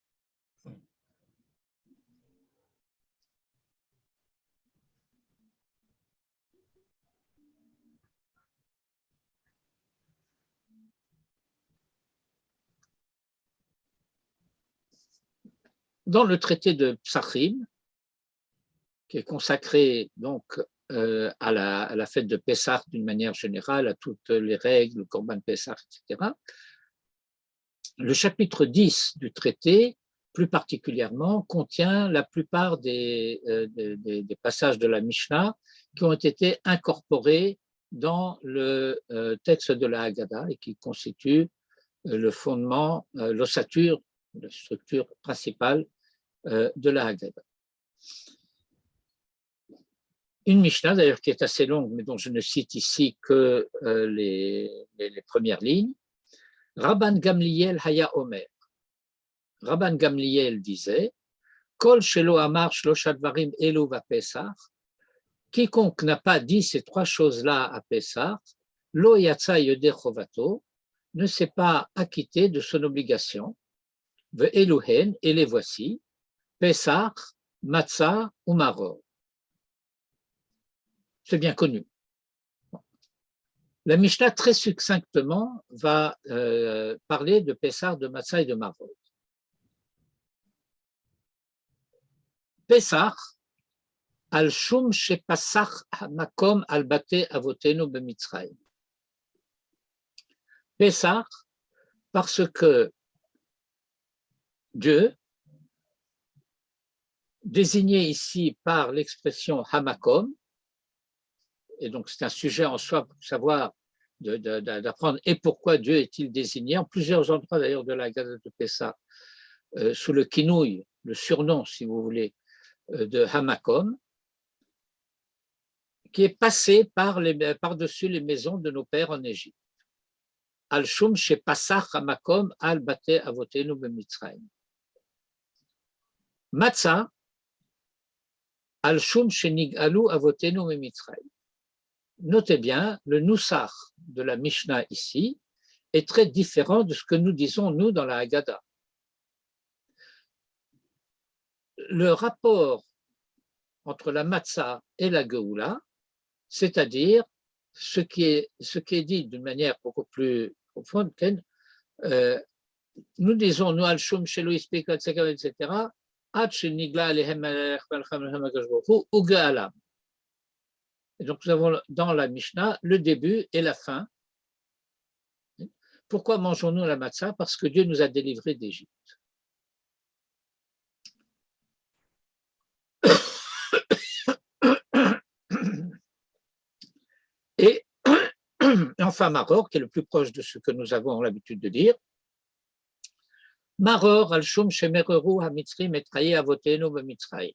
Dans le traité de Psachim, qui est consacré donc à la fête de Pessah d'une manière générale, à toutes les règles, le Korban Pessah, etc., le chapitre 10 du traité, plus particulièrement, contient la plupart des passages de la Mishnah qui ont été incorporés dans le texte de la Haggadah et qui constituent le fondement, l'ossature, la structure principale de la Haggadah. Une Mishnah, d'ailleurs, qui est assez longue, mais dont je ne cite ici que les premières lignes. Rabban Gamliel Haya Omer. Rabban Gamliel disait, Kol shelo amar shlosha dvarim elu va Pesach, quiconque n'a pas dit ces trois choses-là à Pesach, lo yatsa yodeh chovato, ne s'est pas acquitté de son obligation, ve eluhen, et les voici, Pesach, Matzah ou Maror. C'est bien connu. La Mishnah, très succinctement, va parler de Pessah, de Matzah et de Maror. Pessah, al shum shepasach makom al bate avotenu b'Mitzrayim. Pessah, parce que Dieu, désigné ici par l'expression hamakom, et donc c'est un sujet en soi pour savoir, d'apprendre et pourquoi Dieu est-il désigné, en plusieurs endroits d'ailleurs de la Haggadah de Pessah, sous le kinouï, le surnom, si vous voulez, de hamakom, qui est passé par-dessus les maisons de nos pères en Égypte. Al-Shum shepasach hamakom al bate avotenu b'Mitzrayim. Matzah, Al-Shum shenigalu avotenu b'Mitzrayim. Notez bien, le Nusach de la Mishnah ici est très différent de ce que nous disons, nous, dans la Haggadah. Le rapport entre la Matzah et la Geoula, c'est-à-dire ce qui est dit d'une manière beaucoup plus profonde, nous disons, nous, Al-Shum shelo ispik, etc., Ad shenigla alehem melech velchem hakadosh baruch hu uge'alam. Et donc, nous avons dans la Mishnah le début et la fin. Pourquoi mangeons-nous la matzah? Parce que Dieu nous a délivrés d'Égypte. Et enfin, Maror, qui est le plus proche de ce que nous avons l'habitude de dire. Maror al-shum shemereru ha-mitzrim etraye avotenu b'Mitzrayim.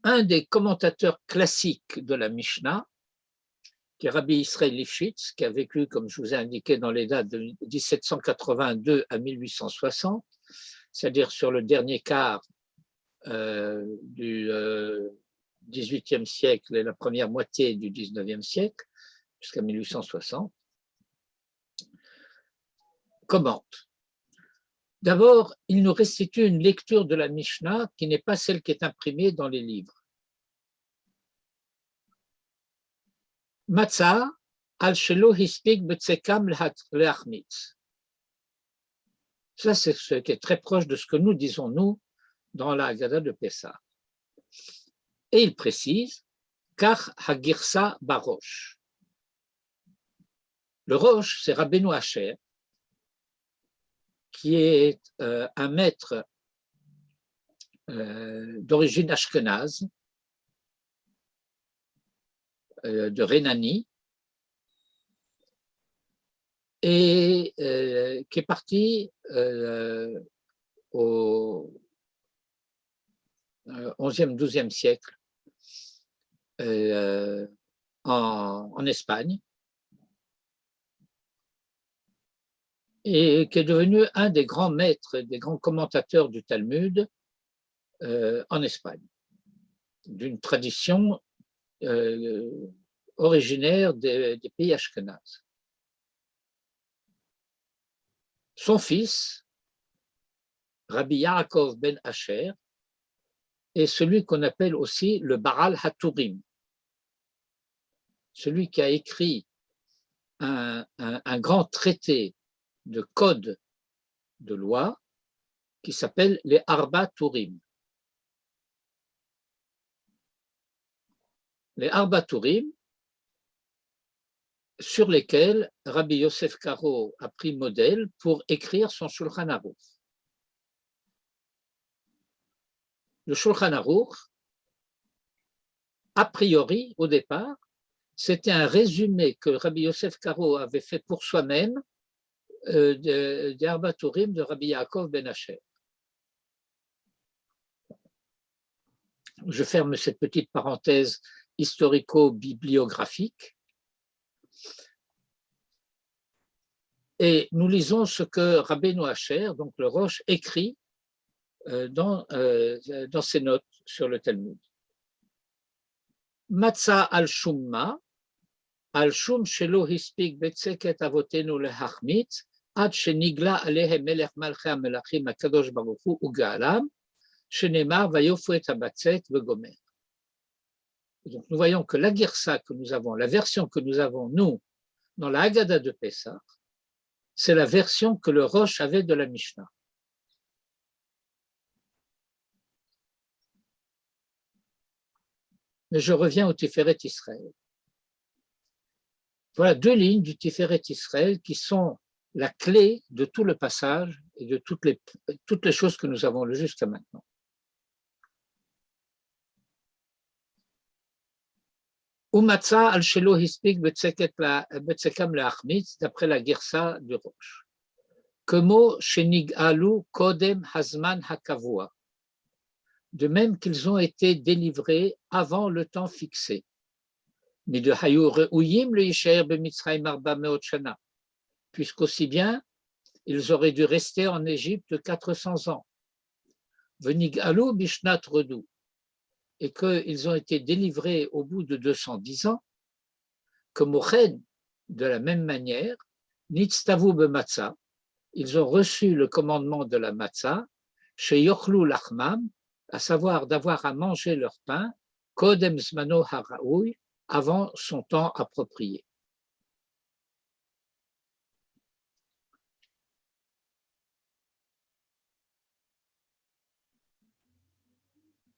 Un des commentateurs classiques de la Mishnah, qui est Rabbi Israël Lifshitz, qui a vécu, comme je vous ai indiqué, dans les dates de 1782 à 1860, c'est-à-dire sur le dernier quart du XVIIIe siècle et la première moitié du XIXe siècle, jusqu'à 1860, commente. D'abord, il nous restitue une lecture de la Mishnah qui n'est pas celle qui est imprimée dans les livres. Matzah al shelo hispik betsekam leachmitz. Ça, c'est ce qui est très proche de ce que nous disons, nous, dans la Haggadah de Pessah. Et il précise, car hagirsa barosh. Le roche, c'est Rabbeinu Asher, qui est un maître d'origine ashkénaze, de Rhénanie, et qui est parti au XIe, XIIe siècle en Espagne, et qui est devenu un des grands maîtres, des grands commentateurs du Talmud en Espagne, d'une tradition originaire des pays ashkénazes. Son fils, Rabbi Yaakov ben Asher, est celui qu'on appelle aussi le Baal HaTurim, celui qui a écrit un grand traité de code de loi qui s'appelle les Arba Turim. Les Arba Turim, sur lesquels Rabbi Yosef Karo a pris modèle pour écrire son Shulchan Aruch. Le Shulchan Aruch, a priori, au départ, c'était un résumé que Rabbi Yosef Karo avait fait pour soi-même des Arba Turim de Rabbi Yaakov ben Asher. Je ferme cette petite parenthèse historico-bibliographique et nous lisons ce que Rabbeinu Asher, donc le Roche, écrit dans ses notes sur le Talmud. Matzah al-shumma, al-shum shelo hispik betzeket avotenu lehachmitz, ad shenigla alehem melech malchei hamelachim hakadosh baruch hu uge'alam, shenemar vayofu et habatzet vegomer. Et donc, nous voyons que la Girsa que nous avons, la version que nous avons, nous, dans la Haggadah de Pessah, c'est la version que le Rosh avait de la Mishnah. Mais je reviens au Tiferet Israël. Voilà deux lignes du Tiferet Israël qui sont la clé de tout le passage et de toutes les choses que nous avons lues jusqu'à maintenant. Umatza al shelo hispik betsekam leachmitz, d'après la Girsa du Rosh. Kemo shenig'alu kodem hazman hakavua. De même qu'ils ont été délivrés avant le temps fixé. Mais de hayu re'uyim le yishaer b'mitzrayim arba meot shana. Puisqu'aussi bien, ils auraient dû rester en Égypte 400 ans. Venig'alu bishnat redou. Et qu'ils ont été délivrés au bout de 210 ans, comme au Chen, de la même manière, nitztavu b'matzah, ils ont reçu le commandement de la matzah, chez yochlu lachmam, à savoir d'avoir à manger leur pain, kodem zmano haraoui, avant son temps approprié.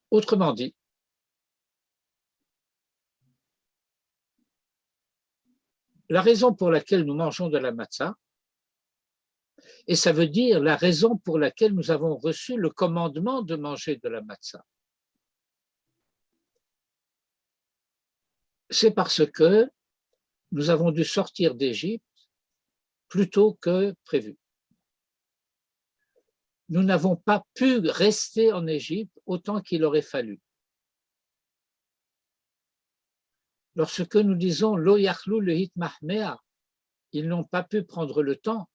Autrement dit, la raison pour laquelle nous mangeons de la matzah, et ça veut dire la raison pour laquelle nous avons reçu le commandement de manger de la matzah. C'est parce que nous avons dû sortir d'Égypte plus tôt que prévu. Nous n'avons pas pu rester en Égypte autant qu'il aurait fallu. Lorsque nous disons lo yachlu le hitmahmea, ils n'ont pas pu prendre le temps.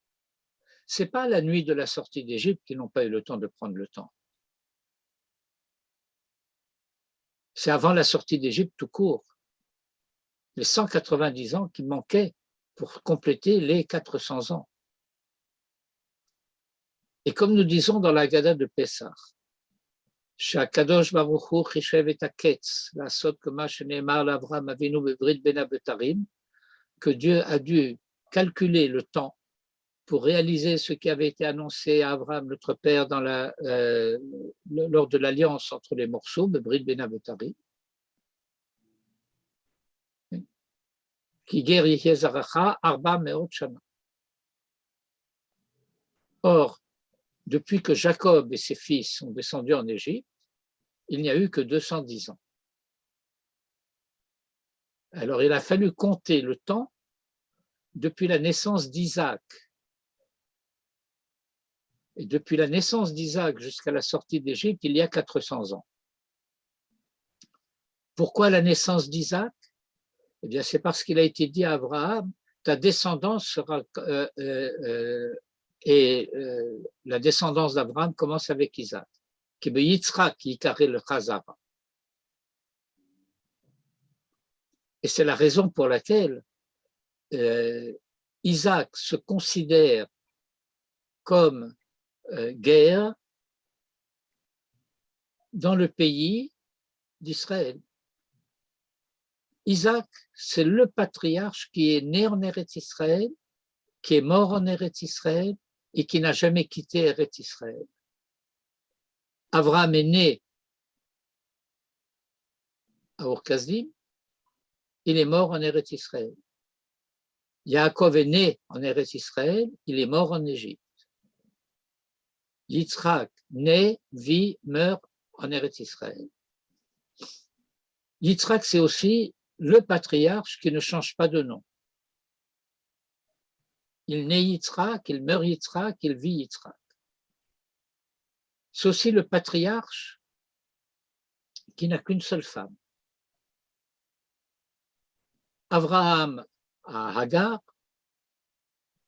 C'est pas la nuit de la sortie d'Égypte qu'ils n'ont pas eu le temps de prendre le temps. C'est avant la sortie d'Égypte tout court. Les 190 ans qui manquaient pour compléter les 400 ans. Et comme nous disons dans la Haggadah de Pessah, Shakadosh Baruch Hu chishev et haketz, la sot kama sheneemar l'Avram avinu bebrit ben abetarim, que Dieu a dû calculer le temps pour réaliser ce qui avait été annoncé à Abraham, notre père, lors de l'alliance entre les morceaux, bebrit ben abetarim, qui ger yihye zaracha arba meot shana. Or, depuis que Jacob et ses fils sont descendus en Égypte, il n'y a eu que 210 ans. Alors, il a fallu compter le temps depuis la naissance d'Isaac. Et depuis la naissance d'Isaac jusqu'à la sortie d'Égypte, il y a 400 ans. Pourquoi la naissance d'Isaac? Eh bien, c'est parce qu'il a été dit à Abraham, ta descendance sera... la descendance d'Abraham commence avec Isaac. Et c'est la raison pour laquelle Isaac se considère comme guerre dans le pays d'Israël. Isaac, c'est le patriarche qui est né en Eretz Israël, qui est mort en Eretz Israël et qui n'a jamais quitté Eretz Israël. Abraham est né à Ur-Kasdim, il est mort en Eretz Israël. Yaakov est né en Eretz Israël, il est mort en Égypte. Yitzhak naît, vit, meurt en Eretz Israël. Yitzhak, c'est aussi le patriarche qui ne change pas de nom. Il naît Yitzhak, il meurt Yitzhak, il vit Yitzhak. C'est aussi le patriarche qui n'a qu'une seule femme. Abraham à Hagar,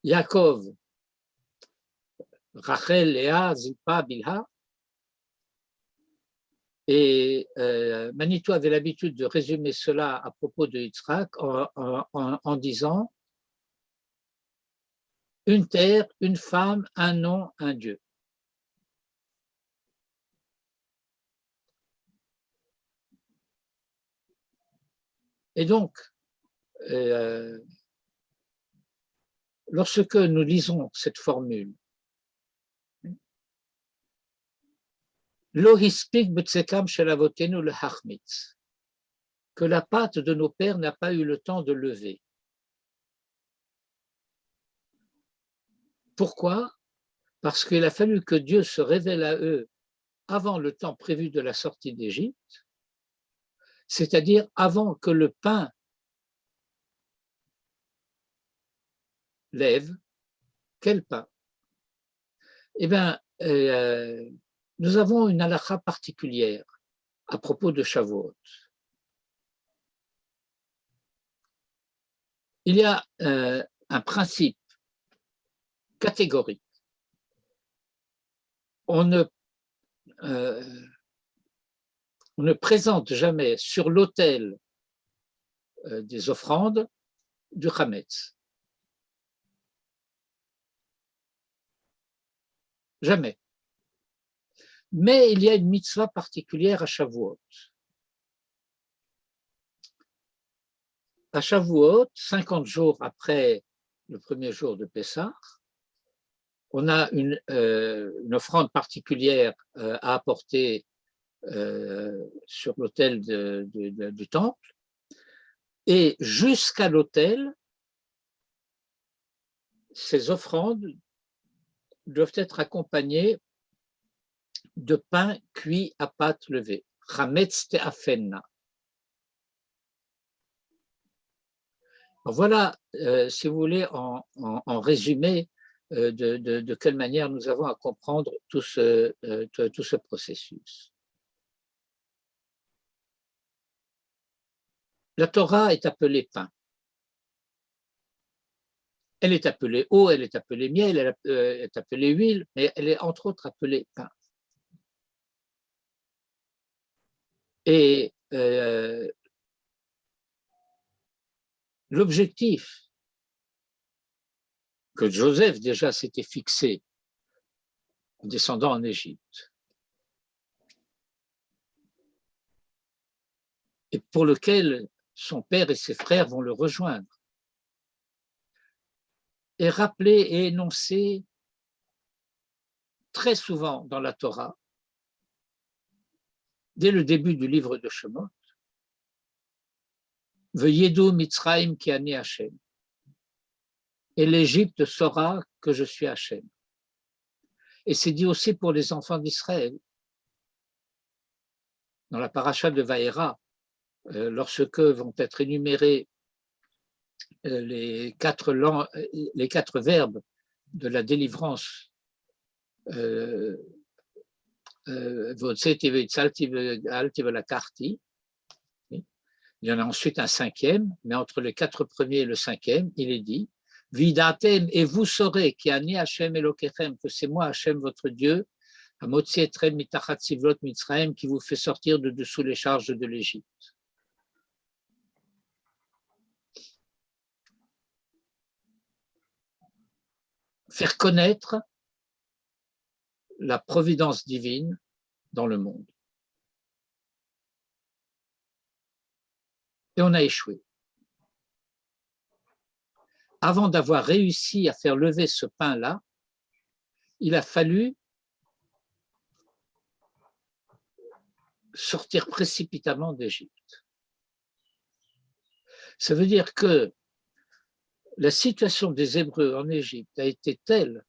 Yaakov, Rachel, Léa, Zilpa, Bilha. Et Manitou avait l'habitude de résumer cela à propos de Yitzhak en disant une terre, une femme, un nom, un Dieu. Et donc, lorsque nous lisons cette formule, Lo hispik b'tsekam shel avotenu lehachmitz, que la pâte de nos pères n'a pas eu le temps de lever. Pourquoi? Parce qu'il a fallu que Dieu se révèle à eux avant le temps prévu de la sortie d'Égypte, c'est-à-dire avant que le pain lève. Quel pain? Eh bien, nous avons une halakha particulière à propos de Shavuot. Il y a un principe catégorique. On ne présente jamais sur l'autel des offrandes du Hametz. Jamais. Mais il y a une mitzvah particulière à Shavuot. À Shavuot, 50 jours après le premier jour de Pessah, on a une offrande particulière à apporter sur l'autel du temple. Et jusqu'à l'autel, ces offrandes doivent être accompagnées de pain cuit à pâte levée. Chametz te'afenna. Voilà, si vous voulez, en résumé, de quelle manière nous avons à comprendre tout ce processus. La Torah est appelée pain. Elle est appelée eau, elle est appelée miel, elle est appelée huile, mais elle est entre autres appelée pain. Et l'objectif que Joseph déjà s'était fixé en descendant en Égypte, et pour lequel son père et ses frères vont le rejoindre, est rappelé et énoncé très souvent dans la Torah, dès le début du livre de Shemot. Veyedu Mitzrayim ki ani Hashem. Et l'Égypte saura que je suis Hashem. Et c'est dit aussi pour les enfants d'Israël. Dans la paracha de Vaïra, lorsque vont être énumérés les quatre verbes de la délivrance, il y en a ensuite un cinquième, mais entre les quatre premiers et le cinquième, il est dit Vidatem, et vous saurez qui ani Hashem Elokechem, que c'est moi Hashem votre Dieu, Amotzi etrem mitachat sivlot Mitzrayim, qui vous fait sortir de dessous les charges de l'Égypte. Faire connaître la providence divine dans le monde. Et on a échoué. Avant d'avoir réussi à faire lever ce pain-là, il a fallu sortir précipitamment d'Égypte. Ça veut dire que la situation des Hébreux en Égypte a été telle,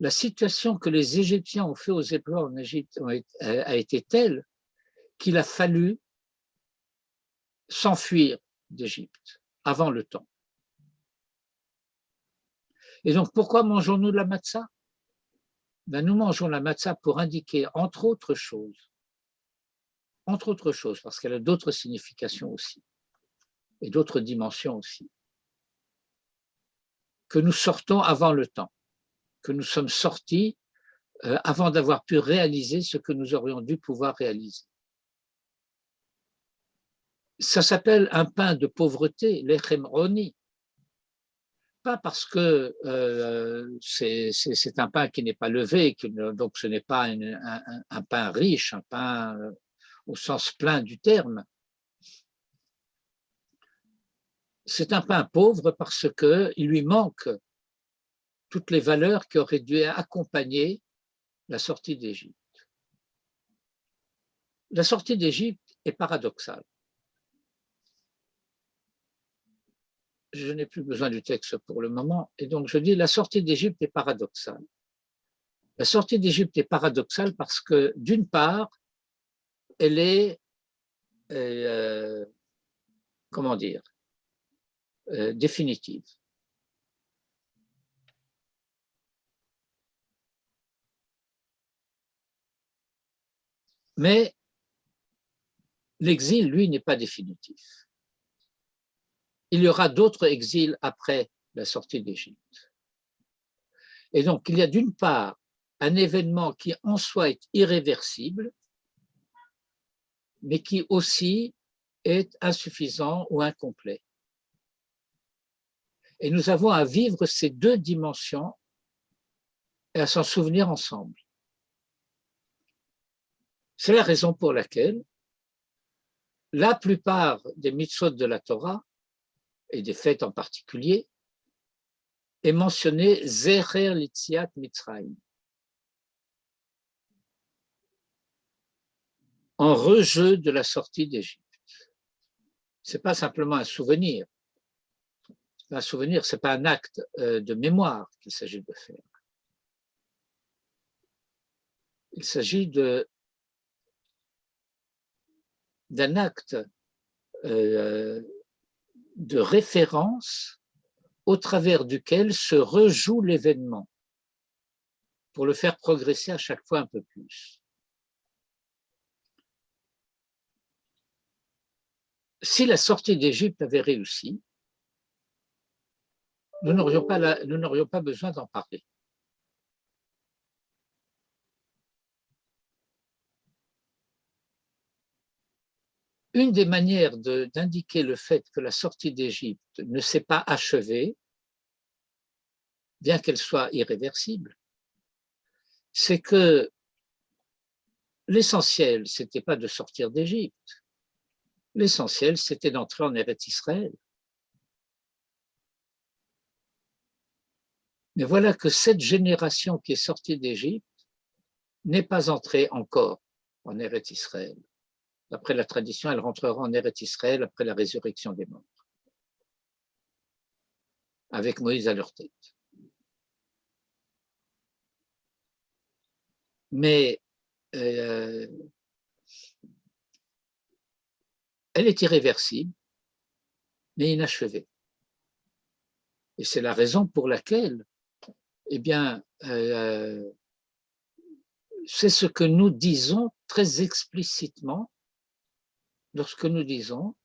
la situation que les Égyptiens ont fait aux Hébreux en Égypte a été telle qu'il a fallu s'enfuir d'Égypte avant le temps. Et donc, pourquoi mangeons-nous de la matzah? Ben, nous mangeons la matzah pour indiquer, entre autres choses, parce qu'elle a d'autres significations aussi, et d'autres dimensions aussi, que nous sortons avant le temps, que nous sommes sortis avant d'avoir pu réaliser ce que nous aurions dû pouvoir réaliser. Ça s'appelle un pain de pauvreté, lechem roni. Pas parce que c'est un pain qui n'est pas levé, donc ce n'est pas un pain riche, un pain au sens plein du terme, c'est un pain pauvre parce qu'il lui manque toutes les valeurs qui auraient dû accompagner la sortie d'Égypte. La sortie d'Égypte est paradoxale. Je n'ai plus besoin du texte pour le moment, et donc je dis la sortie d'Égypte est paradoxale. La sortie d'Égypte est paradoxale parce que, d'une part, elle est, comment dire, définitive. Mais l'exil, lui, n'est pas définitif. Il y aura d'autres exils après la sortie d'Égypte. Et donc, il y a d'une part un événement qui en soi est irréversible, mais qui aussi est insuffisant ou incomplet. Et nous avons à vivre ces deux dimensions et à s'en souvenir ensemble. C'est la raison pour laquelle la plupart des mitzvot de la Torah, et des fêtes en particulier, est mentionné Zecher Litziat Mitzrayim, en rejeu de la sortie d'Égypte. Ce n'est pas simplement un souvenir. Un souvenir, ce n'est pas un acte de mémoire qu'il s'agit de faire. Il s'agit d'un acte de référence au travers duquel se rejoue l'événement pour le faire progresser à chaque fois un peu plus. Si la sortie d'Égypte avait réussi, nous n'aurions pas besoin d'en parler. Une des manières d'indiquer le fait que la sortie d'Égypte ne s'est pas achevée, bien qu'elle soit irréversible, c'est que l'essentiel, ce n'était pas de sortir d'Égypte. L'essentiel, c'était d'entrer en Eretz Israël. Mais voilà que cette génération qui est sortie d'Égypte n'est pas entrée encore en Eretz Israël. D'après la tradition, elle rentrera en Eretz Israël après la résurrection des morts, avec Moïse à leur tête. Mais elle est irréversible, mais inachevée. Et c'est la raison pour laquelle, eh bien, c'est ce que nous disons très explicitement lorsque nous disons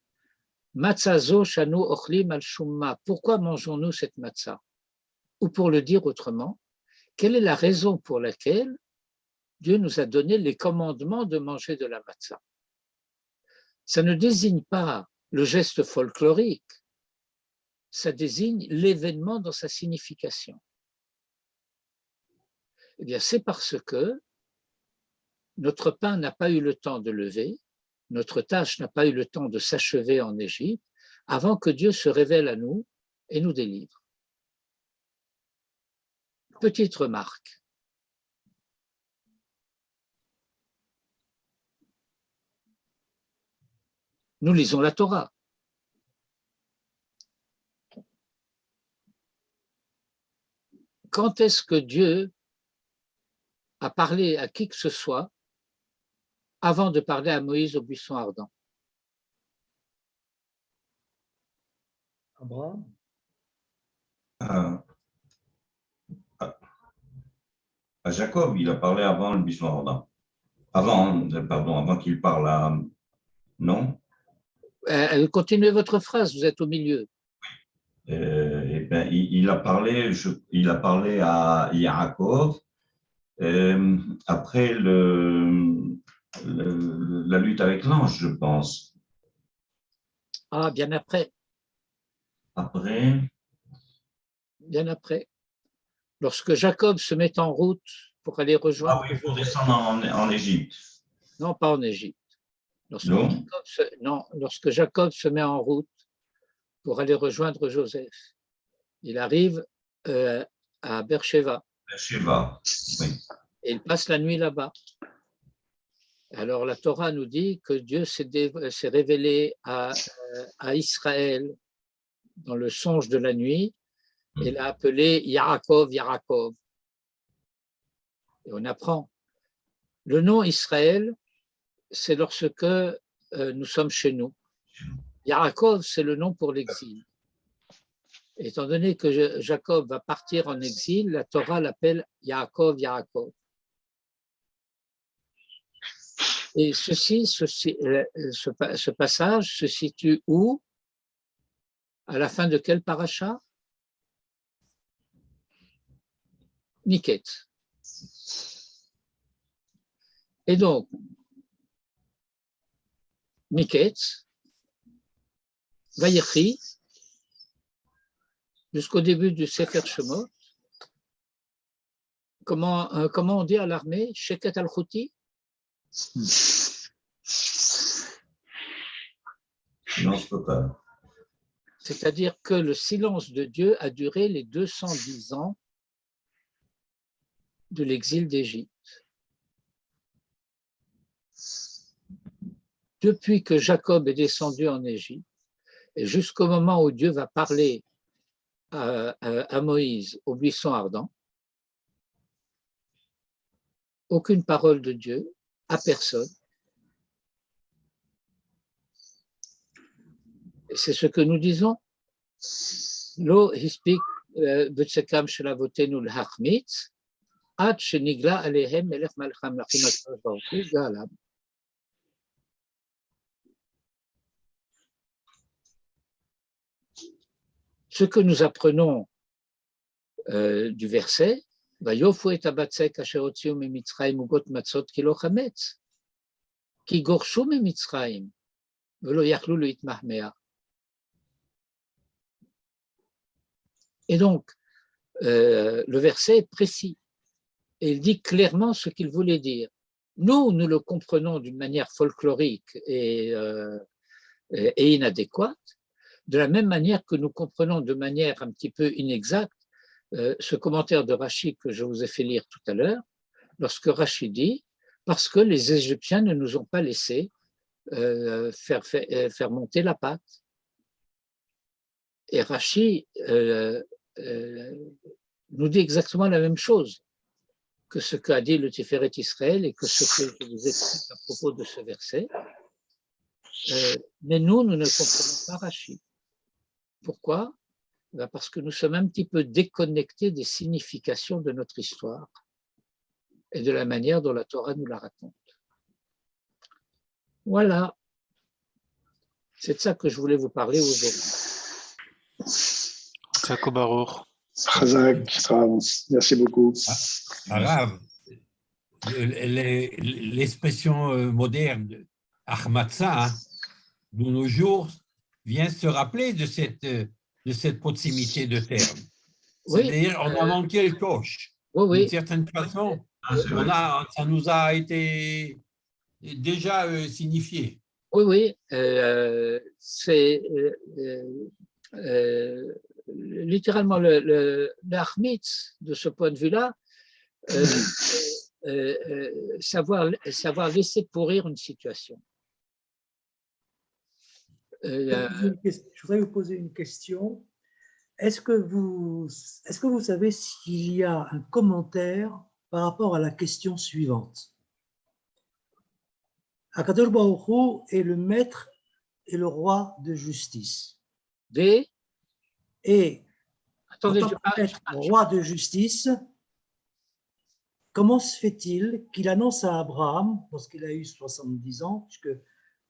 Matzazo shanu ochlim al shumma. Pourquoi mangeons-nous cette matzah? Ou pour le dire autrement, quelle est la raison pour laquelle Dieu nous a donné les commandements de manger de la matzah? Ça ne désigne pas le geste folklorique, ça désigne l'événement dans sa signification. Eh bien, c'est parce que notre pain n'a pas eu le temps de lever, notre tâche n'a pas eu le temps de s'achever en Égypte, avant que Dieu se révèle à nous et nous délivre. Petite remarque. Nous lisons la Torah. Quand est-ce que Dieu a parlé à qui que ce soit avant de parler à Moïse au buisson ardent? Abraham. À Jacob, il a parlé avant le buisson ardent. Avant qu'il parle à... Non? Continuez votre phrase, vous êtes au milieu. Eh ben, il a parlé à Yaakov après la lutte avec l'ange, je pense. Ah, bien après. Après? Bien après. Lorsque Jacob se met en route pour aller rejoindre... Ah oui, pour descendre en Égypte. Non, pas en Égypte. Non? Lorsque Jacob se met en route pour aller rejoindre Joseph. Il arrive à Beersheba. Shiva, oui. Et il passe la nuit là-bas. Alors la Torah nous dit que Dieu s'est révélé à Israël dans le songe de la nuit et l'a appelé Yaakov, Yaakov. Et on apprend. Le nom Israël, c'est lorsque nous sommes chez nous. Yaakov, c'est le nom pour l'exil. Étant donné que Jacob va partir en exil, la Torah l'appelle Yaakov, Yaakov. Et ce passage se situe où? À la fin de quel paracha? Miket. Et donc, Miket, Vayechi, jusqu'au début du Sefer Shemot, comment on dit à l'armée? Sheket al-Khuti? Silence total. C'est-à-dire que le silence de Dieu a duré les 210 ans de l'exil d'Égypte. Depuis que Jacob est descendu en Égypte, et jusqu'au moment où Dieu va parler à Moïse au buisson ardent, aucune parole de Dieu à personne. Et c'est ce que nous disons. Lo hispik b'tsekam shel avotenu l'hachmitz ad shenigla alehem melech malcham lachim hakadosh baruch hu ga'alam. Ce que nous apprenons du verset, Vayofu et abatzek asher hotziu mimitzrayim ugot matzot ki lo chametz ki gorshu mimitzrayim velo yachlu lo itmahmea. Et donc, le verset est précis et il dit clairement ce qu'il voulait dire. Nous le comprenons d'une manière folklorique et inadéquate, de la même manière que nous comprenons de manière un petit peu inexacte ce commentaire de Rashi que je vous ai fait lire tout à l'heure, lorsque Rashi dit « parce que les Égyptiens ne nous ont pas laissé faire monter la pâte ». Et Rashi nous dit exactement la même chose que ce qu'a dit le Tiferet Israël et que ce que je vous explique à propos de ce verset. Mais nous ne comprenons pas Rashi. Pourquoi? Parce que nous sommes un petit peu déconnectés des significations de notre histoire et de la manière dont la Torah nous la raconte. Voilà. C'est de ça que je voulais vous parler aujourd'hui. Jacob Baruch. Merci beaucoup. Arabe, l'expression moderne, Ahmadsa, de nos jours, vient se rappeler de cette proximité de terme. Oui, C'est-à-dire, on a manqué le coche. oui. D'une certaine façon, ça nous a été déjà signifié. Oui. C'est littéralement le Achmitz, de ce point de vue-là, savoir laisser pourrir une situation. Je voudrais vous poser une question. Est-ce que vous savez s'il y a un commentaire par rapport à la question suivante? Akadosh Baruch Hu est le maître et le roi de justice. Et Attendez, en tant que maître, roi de justice, comment se fait-il qu'il annonce à Abraham, lorsqu'il a eu 70 ans, puisque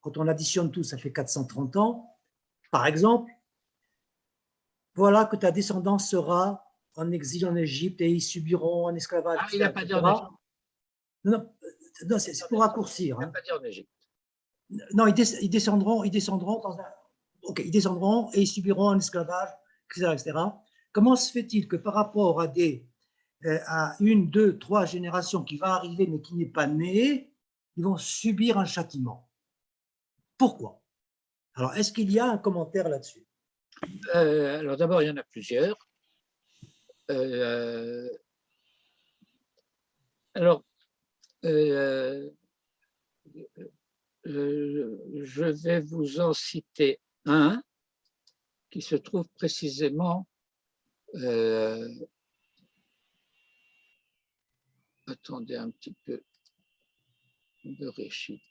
quand on additionne tout, ça fait 430 ans, par exemple, voilà que ta descendance sera en exil en Égypte et ils subiront un esclavage. Il n'a pas dit en Égypte. Non, c'est pour raccourcir. Il n'a pas dit en Égypte. Non, ils descendront dans un... Ok, ils descendront et ils subiront un esclavage, etc. Comment se fait-il que par rapport à une, deux, trois générations qui va arriver mais qui n'est pas née, ils vont subir un châtiment? Pourquoi? Alors, est-ce qu'il y a un commentaire là-dessus? Alors d'abord, il y en a plusieurs. Alors, je vais vous en citer un qui se trouve précisément, attendez un petit peu, de Réchit.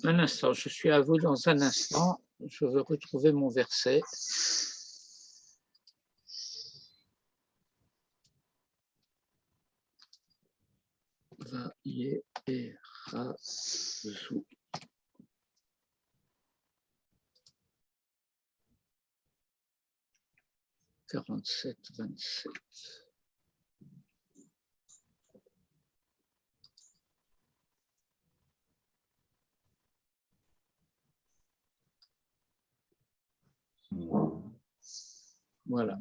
Un instant, je suis à vous dans un instant. Je veux retrouver mon verset. Va-ye-era-zou. « 47-27. Voilà.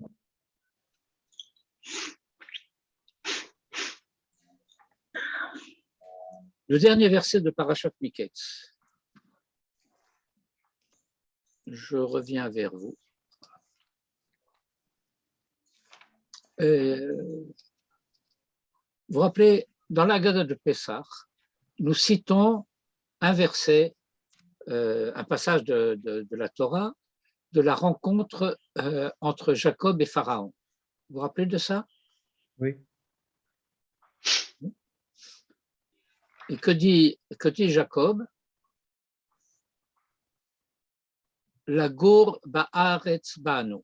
Le dernier verset de Parashat Miketz. Je reviens vers vous. Vous vous rappelez, dans l'Agada de Pessah, nous citons un verset, un passage de la Torah, de la rencontre entre Jacob et Pharaon. Vous vous rappelez de ça? Oui. Et que dit Jacob? La gour ba'aretz banu.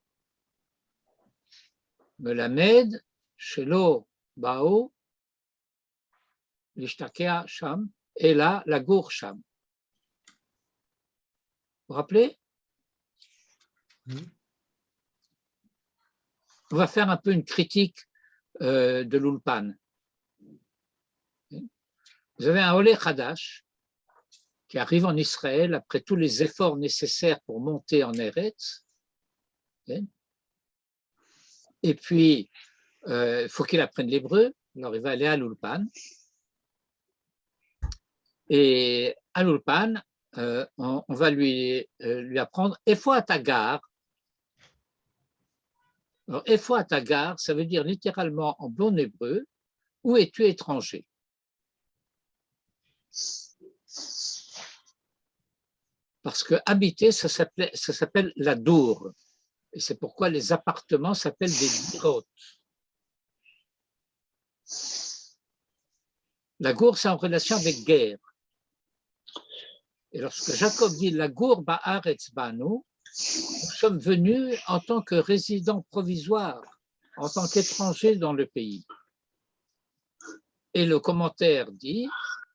Melamed shelo ba'o l'ishtakea sham. Et là, la gour sham. Vous vous rappelez? On va faire un peu une critique de l'Ulpan. Vous avez un Olé Hadash qui arrive en Israël après tous les efforts nécessaires pour monter en Eretz. Et puis, il faut qu'il apprenne l'hébreu. Alors, il va aller à l'Ulpan. Et à l'Ulpan, on va lui apprendre Efo Atagar. Alors, Efo Atagar, ça veut dire littéralement en bon hébreu, où es-tu étranger? Parce que habiter, ça s'appelle la dour. Et c'est pourquoi les appartements s'appellent des dirot. La gour, c'est en relation avec guerre. Et lorsque Jacob dit la gour ba'aretz banu, nous sommes venus en tant que résidents provisoires, en tant qu'étrangers dans le pays. Et le commentaire dit,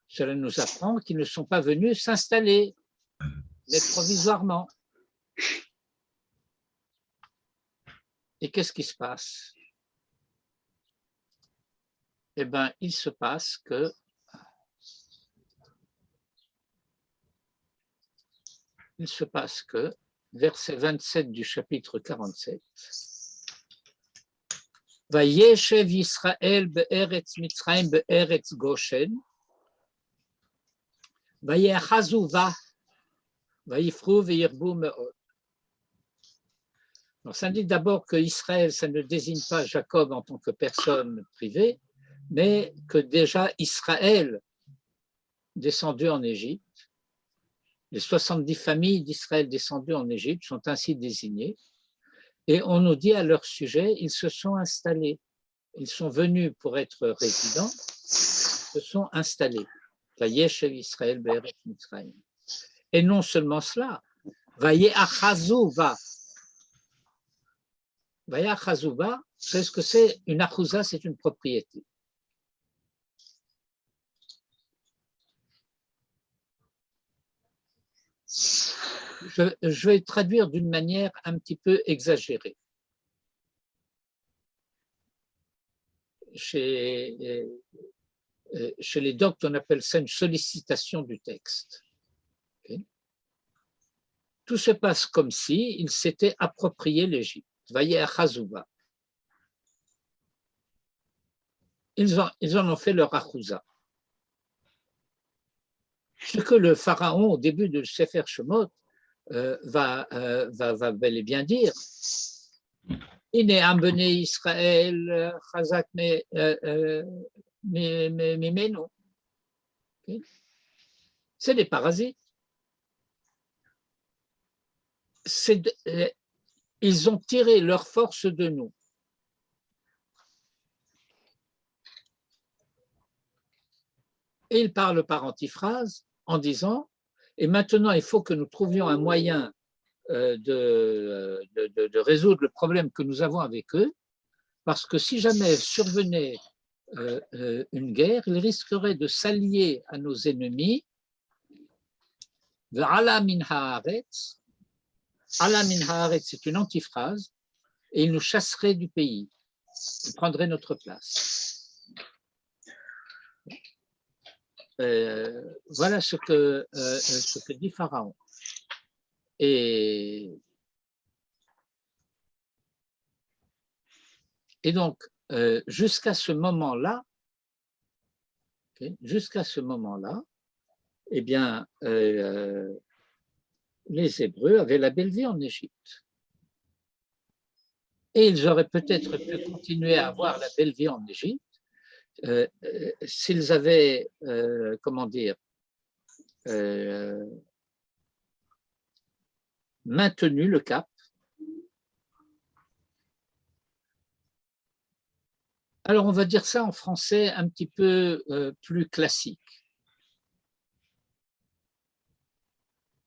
cela nous apprend qu'ils ne sont pas venus s'installer, mais provisoirement. Et qu'est-ce qui se passe? Eh bien, il se passe que verset 27 du chapitre 47, Vayeshev Yisrael be'eretz Mitzrayim be'eretz Goshen, Vayechazu va, Vayifru ve'yirbu me'od. Alors, ça dit d'abord que Israël, ça ne désigne pas Jacob en tant que personne privée, mais que déjà Israël, descendu en Égypte, les 70 familles d'Israël descendues en Égypte sont ainsi désignées. Et on nous dit à leur sujet, ils se sont installés. Ils sont venus pour être résidents, se sont installés. Vayeshev Israël be'eretz Mitzrayim. Et non seulement cela, Vayeachazuva. Vayeachazuva, c'est ce que c'est une achouza, c'est une propriété. Je vais traduire d'une manière un petit peu exagérée. Chez les doctes, on appelle ça une sollicitation du texte. Okay. Tout se passe comme si ils s'étaient approprié l'Égypte. Vayeachazuva. Ils en ont fait leur achouza. Ce que le pharaon, au début de Sefer Shemot, va bel et bien dire. Ine ambene Israël chazak mimenu. C'est des parasites. Ils ont tiré leur force de nous. Et il parle par antiphrase en disant, et maintenant il faut que nous trouvions un moyen de résoudre le problème que nous avons avec eux, parce que si jamais survenait une guerre, ils risqueraient de s'allier à nos ennemis. Ala min haaretz, c'est une antiphrase, et ils nous chasseraient du pays, ils prendraient notre place. Voilà ce que dit Pharaon. Et donc, jusqu'à ce moment-là, eh bien, les Hébreux avaient la belle vie en Égypte. Et ils auraient peut-être pu continuer à avoir la belle vie en Égypte s'ils avaient, maintenu le cap. Alors, on va dire ça en français un petit peu plus classique.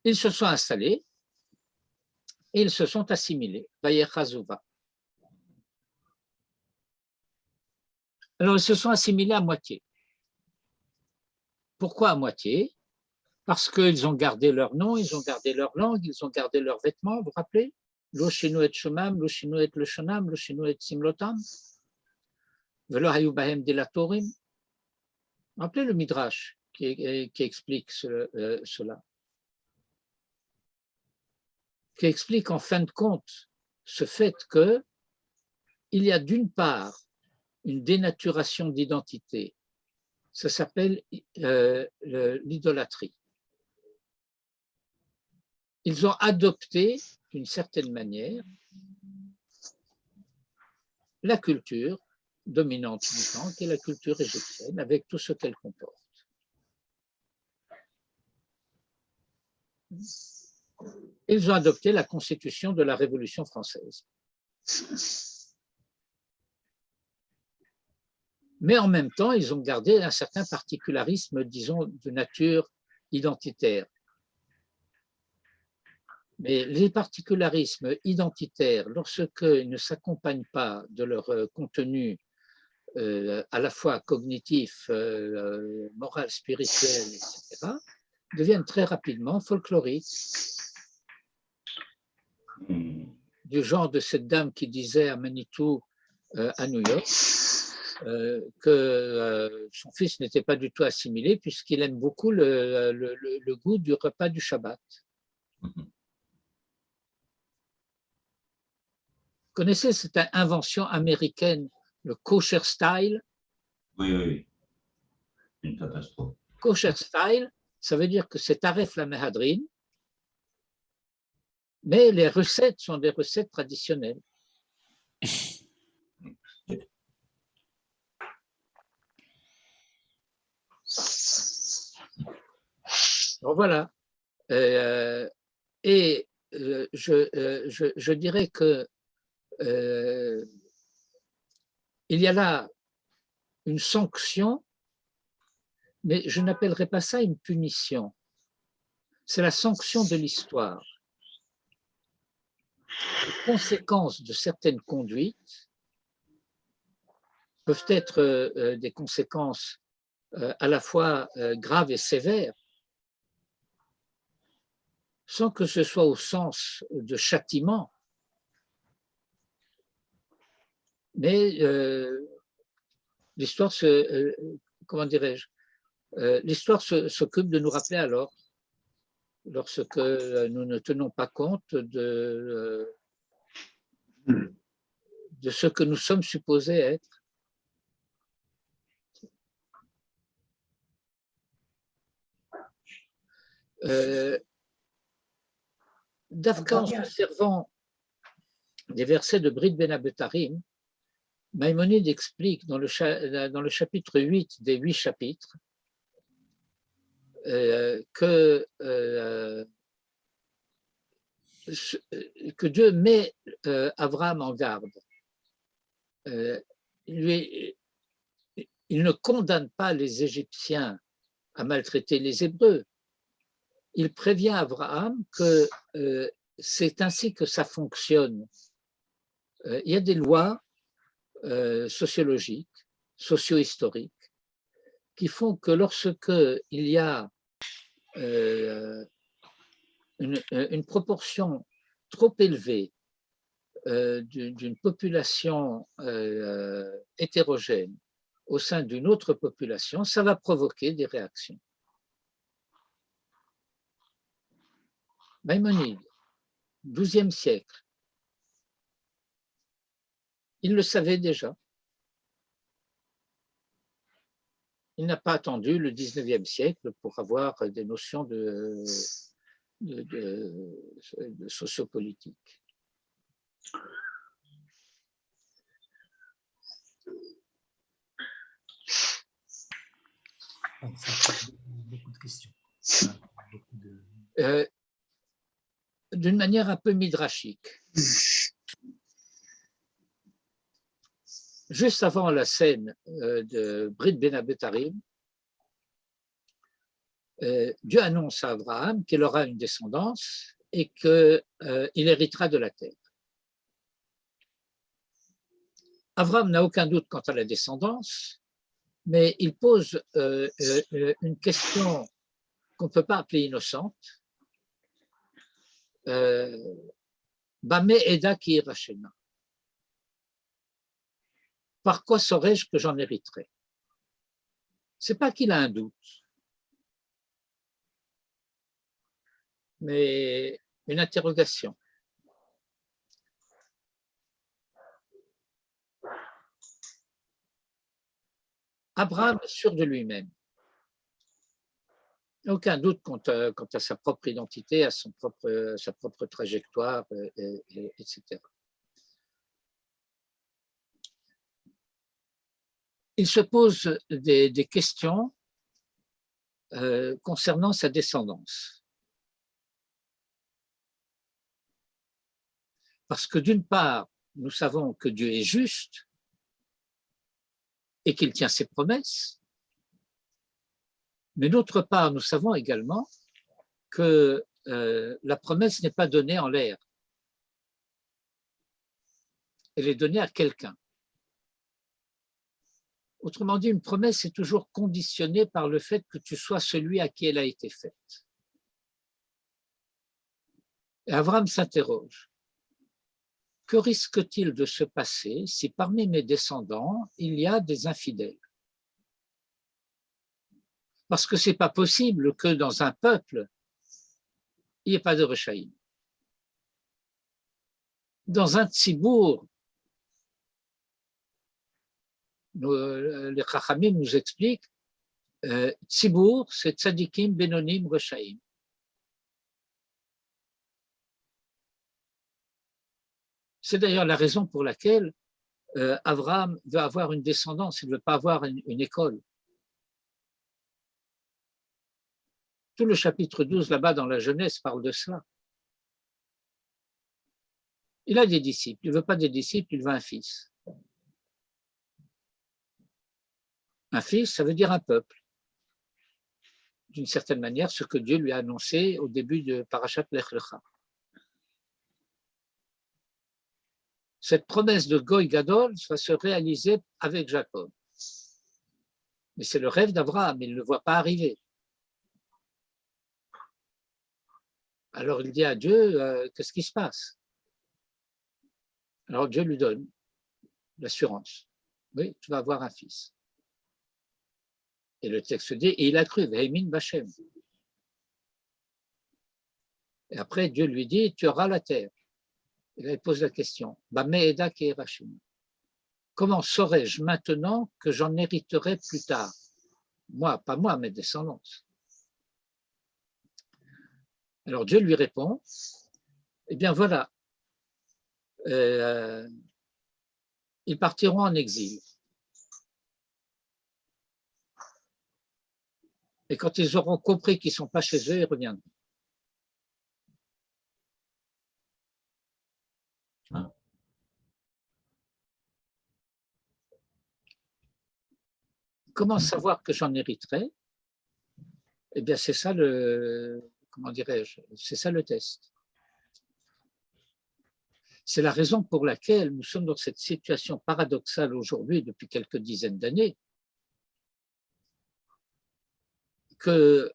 Ils se sont installés et ils se sont assimilés. Vayechazuva. Alors, ils se sont assimilés à moitié. Pourquoi à moitié? Parce qu'ils ont gardé leur nom, ils ont gardé leur langue, ils ont gardé leurs vêtements, vous vous rappelez? Lo shinu et shomam, lo shinu et leshonam, lo shinu et simlotam, velo hayu bahem dilatorim. Rappelez le Midrash qui explique cela. Qui explique en fin de compte ce fait qu'il y a d'une part une dénaturation d'identité, ça s'appelle l'idolâtrie. Ils ont adopté d'une certaine manière la culture dominante du temps, qui est la culture égyptienne, avec tout ce qu'elle comporte. Ils ont adopté la constitution de la Révolution française. Mais en même temps, ils ont gardé un certain particularisme, disons, de nature identitaire. Mais les particularismes identitaires, lorsqu'ils ne s'accompagnent pas de leur contenu à la fois cognitif, moral, spirituel, etc., deviennent très rapidement folkloriques. Du genre de cette dame qui disait à Manitou, à New York, que son fils n'était pas du tout assimilé puisqu'il aime beaucoup le goût du repas du Shabbat. Vous connaissez cette invention américaine, le kosher style? Oui. Une catastrophe. Kosher style, ça veut dire que c'est Taref la Mehadrin, Mais les recettes sont des recettes traditionnelles. Donc voilà. Je dirais que il y a là une sanction, mais je n'appellerais pas ça une punition. C'est la sanction de l'histoire. Les conséquences de certaines conduites peuvent être des conséquences à la fois graves et sévères, sans que ce soit au sens de châtiment. Mais l'histoire comment dirais-je, l'histoire s'occupe de nous rappeler alors, lorsque nous ne tenons pas compte de ce que nous sommes supposés être. D'Afka, en se servant des versets de Brit Ben Abetarim, Maïmonide explique dans le chapitre 8 des 8 chapitres que Dieu met Abraham en garde. Il ne condamne pas les Égyptiens à maltraiter les Hébreux. Il prévient Abraham que c'est ainsi que ça fonctionne. Il y a des lois sociologiques, socio-historiques, qui font que lorsque il y a une proportion trop élevée d'une population hétérogène au sein d'une autre population, ça va provoquer des réactions. Maïmonide, XIIe siècle, il le savait déjà. Il n'a pas attendu le XIXe siècle pour avoir des notions de sociopolitique. Beaucoup de questions. D'une manière un peu midrashique. Juste avant la scène de Brit Ben Abetarim, Dieu annonce à Abraham qu'il aura une descendance et qu'il héritera de la terre. Abraham n'a aucun doute quant à la descendance, mais il pose une question qu'on ne peut pas appeler innocente. Bamé Eda ki irachena. Par quoi saurais-je que j'en hériterai? Ce n'est pas qu'il a un doute, mais une interrogation. Abraham est sûr de lui-même. Aucun doute quant à sa propre identité, à sa propre trajectoire, etc. Il se pose des questions concernant sa descendance. Parce que d'une part, nous savons que Dieu est juste et qu'il tient ses promesses, mais d'autre part, nous savons également que la promesse n'est pas donnée en l'air. Elle est donnée à quelqu'un. Autrement dit, une promesse est toujours conditionnée par le fait que tu sois celui à qui elle a été faite. Et Abraham s'interroge. Que risque-t-il de se passer si parmi mes descendants, il y a des infidèles? Parce que ce n'est pas possible que dans un peuple, il n'y ait pas de rechaïm. Dans un tzibour, les Chachamim nous expliquent, tzibour, c'est tzadikim, benonim, rechaïm. C'est d'ailleurs la raison pour laquelle Abraham veut avoir une descendance, il ne veut pas avoir une école. Tout le chapitre 12 là-bas dans la Genèse parle de cela. Il a des disciples, il ne veut pas des disciples, il veut un fils. Un fils, ça veut dire un peuple. D'une certaine manière, ce que Dieu lui a annoncé au début de Parashat Lech Lecha. Cette promesse de Goy Gadol va se réaliser avec Jacob. Mais c'est le rêve d'Abraham, il ne le voit pas arriver. Alors il dit à Dieu, qu'est-ce qui se passe? Alors Dieu lui donne l'assurance. Oui, tu vas avoir un fils. Et le texte dit, et il a cru, Veimin Bachem. Et après, Dieu lui dit, tu auras la terre. Et là, il pose la question, comment saurais-je maintenant que j'en hériterai plus tard? Moi, pas moi, mes descendants. Alors Dieu lui répond, eh bien voilà, ils partiront en exil. Et quand ils auront compris qu'ils ne sont pas chez eux, ils reviendront. Comment savoir que j'en hériterai? Eh bien, c'est ça comment dirais-je, c'est ça le test. C'est la raison pour laquelle nous sommes dans cette situation paradoxale aujourd'hui depuis quelques dizaines d'années, que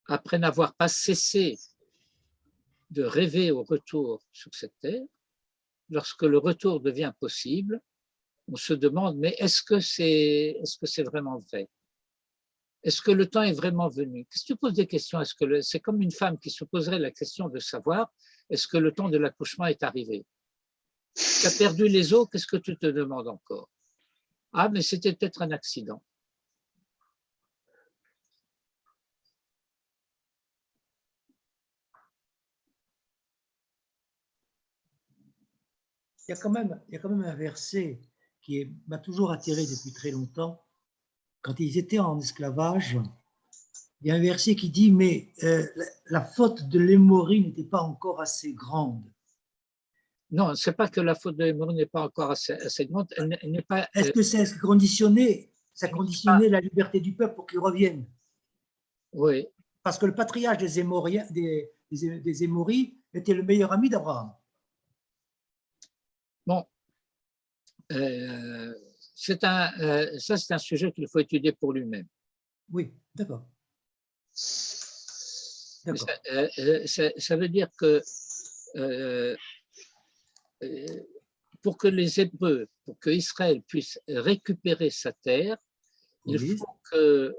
après n'avoir pas cessé de rêver au retour sur cette terre, lorsque le retour devient possible, on se demande, mais est-ce que c'est vraiment vrai? Est-ce que le temps est vraiment venu? Qu'est-ce que tu poses des questions? C'est comme une femme qui se poserait la question de savoir, est-ce que le temps de l'accouchement est arrivé? Tu as perdu les os, qu'est-ce que tu te demandes encore? Ah, mais c'était peut-être un accident. Il y a quand même un verset qui m'a toujours attiré depuis très longtemps. Quand ils étaient en esclavage, il y a un verset qui dit, mais la faute de l'Émori n'était pas encore assez grande. Non, ce n'est pas que la faute de l'Émori n'est pas encore assez grande. Elle n'est pas. Est-ce que ça conditionnait la liberté du peuple pour qu'il revienne? Oui. Parce que le patriarche des Émoriens, des Émoris était le meilleur ami d'Abraham. Bon, c'est un sujet qu'il faut étudier pour lui-même. Oui, d'accord. Ça veut dire que pour que les Hébreux, pour que Israël puisse récupérer sa terre, il faut que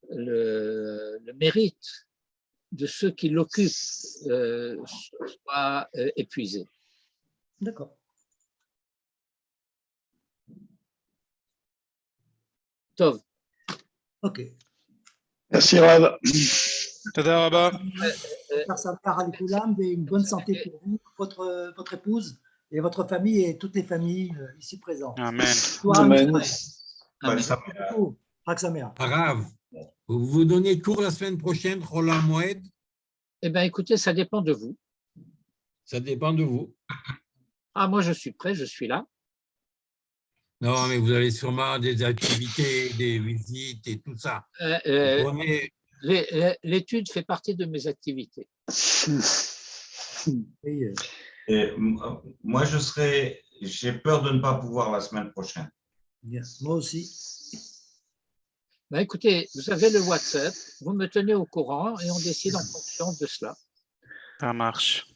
le mérite de ceux qui l'occupent soit épuisé. D'accord. Tov. Ok. Merci Rav. Tada Rabba. Une bonne santé pour vous, votre épouse et votre famille et toutes les familles ici présentes. Amen. Amen. Arav, vous vous donnez cours la semaine prochaine, Roland Moed? Eh bien, écoutez, ça dépend de vous. Ça dépend de vous. Ah, moi, je suis prêt, je suis là. Non, mais vous avez sûrement des activités, des visites et tout ça. L'étude fait partie de mes activités. Et moi, j'ai peur de ne pas pouvoir la semaine prochaine. Bien. Moi aussi. Ben, écoutez, vous avez le WhatsApp, vous me tenez au courant et on décide en fonction de cela. Ça marche.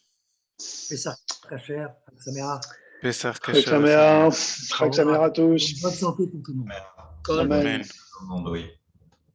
Pessah Kacher, Samera. Pessah Chag Kacher. Sameach, Chag Sameach à tous. Bonne santé pour tout le monde. Kol Amen. Oui.